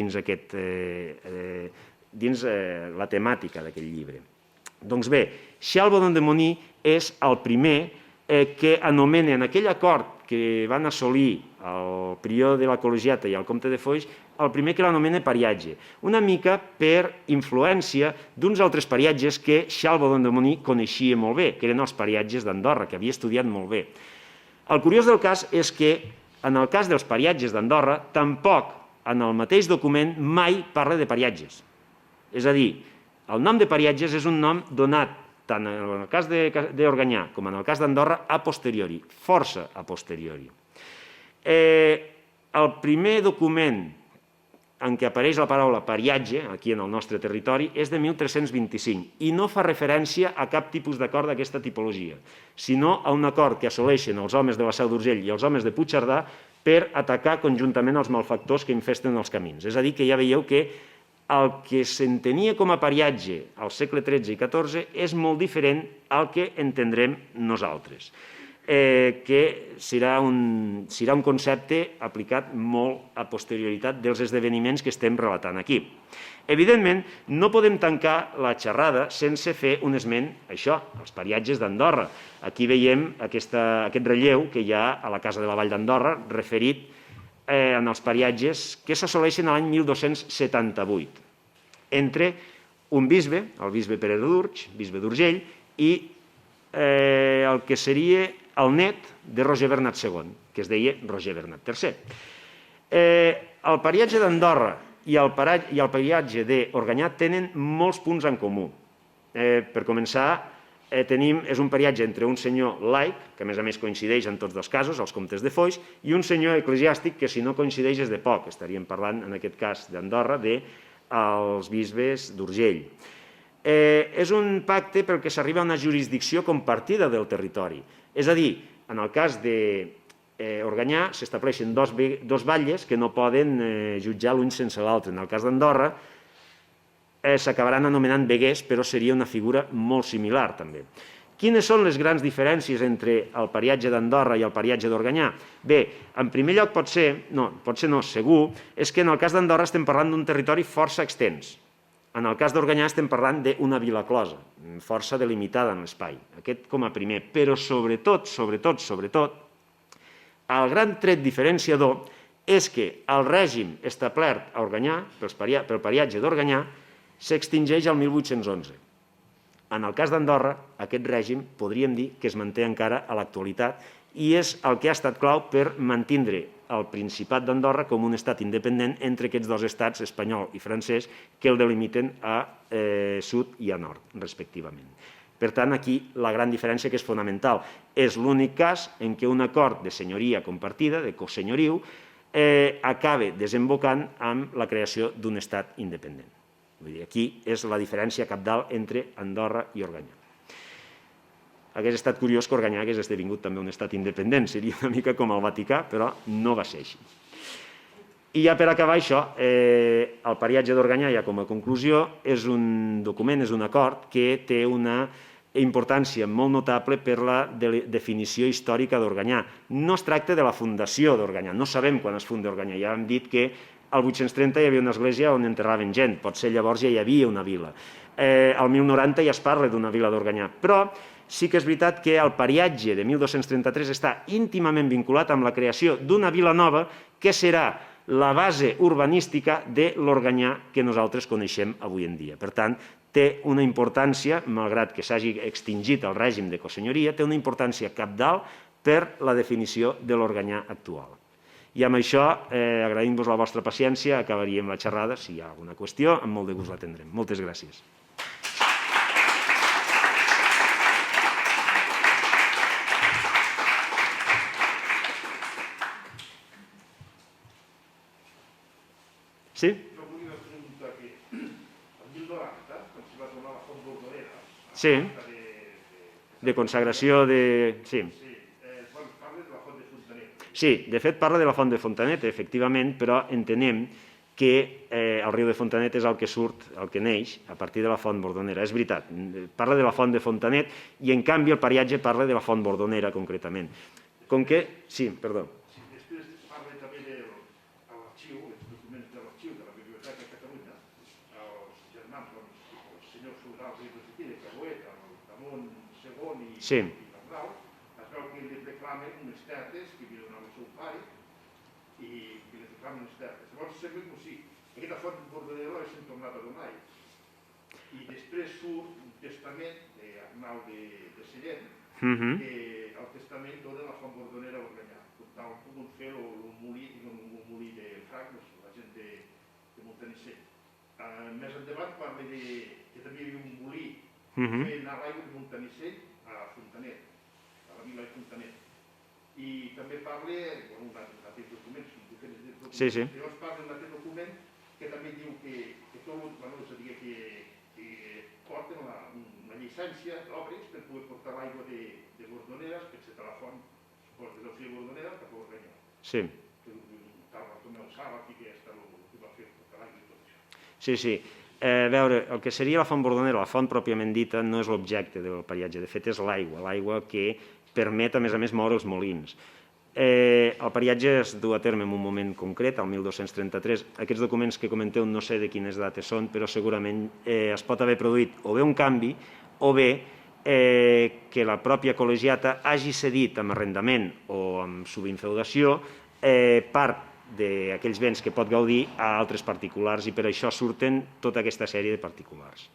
dins la temàtica d'aquest llibre. Doncs bé, Charles Baudon de Mony és el primer que anomena en aquell acord que van assolir el prior de la col·legiata i el comte de Foix, el primer que l'anomena pariatge, una mica per influència d'uns altres pariatges que Charles Baudon de Mony coneixia molt bé, que eren els pariatges d'Andorra, que havia estudiat molt bé. El curiós del cas és que, en el cas dels pariatges d'Andorra, tampoc en el mateix document mai parla de pariatges. És a dir, el nom de pariatges és un nom donat tant en el cas d'Organyà com en el cas d'Andorra a posteriori, força a posteriori. El primer document en què apareix la paraula pariatge, aquí en el nostre territori, és de 1325 i no fa referència a cap tipus d'acord d'aquesta tipologia, sinó a un acord que assoleixen els homes de la Seu d'Urgell i els homes de Puigcerdà per atacar conjuntament els malfactors que infesten els camins. És a dir, que ja veieu que el que s'entenia com a pariatge al segle XIII i XIV és molt diferent al que entendrem nosaltres. que serà un concepte aplicat molt a posterioritat dels esdeveniments que estem relatant aquí. Evidentment, no podem tancar la xerrada sense fer un esment, això, als pariatges d'Andorra. Aquí veiem aquest relleu que hi ha a la Casa de la Vall d'Andorra, referit en els pariatges que s'assoleixen l'any 1278, entre un bisbe, el bisbe Pere d'Urge, bisbe d'Urgell, i el que seria el net de Roger Bernat II, que es deia Roger Bernat III. El pariatge d'Andorra i el pariatge d'Organyà tenen molts punts en comú. Per començar, és un pariatge entre un senyor laic, que a més coincideix en tots dos casos, els comtes de Foix, i un senyor eclesiàstic que si no coincideix és de poc. Estaríem parlant, en aquest cas d'Andorra, dels bisbes d'Urgell. És un pacte pel que s'arriba a una jurisdicció compartida del territori. És a dir, en el cas d'Organyà s'estableixen dos batlles que no poden jutjar l'un sense l'altre. En el cas d'Andorra s'acabaran anomenant veguers, però seria una figura molt similar també. Quines són les grans diferències entre el pariatge d'Andorra i el pariatge d'Organyà? Bé, en primer lloc segur, és que en el cas d'Andorra estem parlant d'un territori força extens. En el cas d'Organyà estem parlant d'una vila closa, força delimitada en l'espai. Aquest com a primer, però sobretot, el gran tret diferenciador és que el règim establert a Organyà, pel pariatge d'Organyà, s'extingeix el 1811. En el cas d'Andorra, aquest règim podríem dir que es manté encara a l'actualitat i és el que ha estat clau per mantindre el Principat d'Andorra com un estat independent entre aquests dos estats, espanyol i francès, que el delimiten a sud i a nord, respectivament. Per tant, aquí la gran diferència que és fonamental és l'únic cas en què un acord de senyoria compartida, de cosenyoriu, acaba desembocant amb la creació d'un estat independent. Aquí és la diferència cabdal entre Andorra i Organyà. Hauria estat curiós que Organyà hagués esdevingut també un estat independent, seria una mica com el Vaticà, però no va ser així. I ja per acabar això, el pariatge d'Organyà, ja com a conclusió, és un document, és un acord que té una importància molt notable per la definició històrica d'Organyà. No es tracta de la fundació d'Organyà, no sabem quan es funda Organyà, ja hem dit que al 830 hi havia una església on enterraven gent, potser llavors ja hi havia una vila. Al 1090 ja es parla d'una vila d'Organyà, però sí que és veritat que el pariatge de 1233 està íntimament vinculat amb la creació d'una vila nova que serà la base urbanística de l'Organyà que nosaltres coneixem avui en dia. Per tant, té una importància, malgrat que s'hagi extingit el règim de cosenyoria, té una importància cabdal per la definició de l'Organyà actual. I amb això, agraïm-vos la vostra paciència, acabaríem la xerrada. Si hi ha alguna qüestió, amb molt de gust l'atendrem. Moltes gràcies. Sí? Jo volia preguntar que el 1090, quan s'hi va tornar la font d'Ordonera, Sí. De consagració de... Sí. parla de la font de Fontanet. Sí, de fet parla de la font de Fontanet, efectivament, però entenem que el riu de Fontanet és el que surt, el que neix a partir de la font Bordonera. És veritat, parla de la font de Fontanet i en canvi el pariatge parla de la font Bordonera concretament. Com que... Sí, perdó. Després parla també de l'arxiu, els documents de l'arxiu de la Biblioteca de Catalunya, els germans, els senyors feudals i de Caboet, el Ramon II i Bernal, es veu que li reclamen unes terres que li donava el seu pare i que li reclamen unes terres. Llavors sembla que sí, aquesta font Bordonera l'haguessin tornat a donar. I després surt un testament d'Arnau de Sallent, que el testament dona la font Bordonera a Organyà. Tal com un fer un molí de Franc, la gent de Montanissell. Més endavant parla que també hi havia un molí fent anar l'aigua de Montanissell a Fontanet, a la vila de Fontanet. I també parla, un altre document, llavors parla d'un altre document que també diu que porten una llicència d'obres per poder portar l'aigua de Bordoneres, per ser la font, suposo que deu ser Bordonera, cap a Organyà. Sí. Tal Bartomeu Sala, que és el que va fer portar l'aigua i tot això. Sí, sí. A veure, el que seria la font Bordonera, la font pròpiament dita, no és l'objecte del pariatge, de fet és l'aigua, l'aigua que permet, a més, moure els molins. El peatge es du a terme en un moment concret, el 1233. Aquests documents que comenteu no sé de quines dates són, però segurament es pot haver produït o bé un canvi o bé que la pròpia col·legiata hagi cedit amb arrendament o amb subinfeudació part d'aquells béns que pot gaudir a altres particulars i per això surten tota aquesta sèrie de particulars.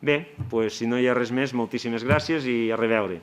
Bé, si no hi ha res més, moltíssimes gràcies i a reveure.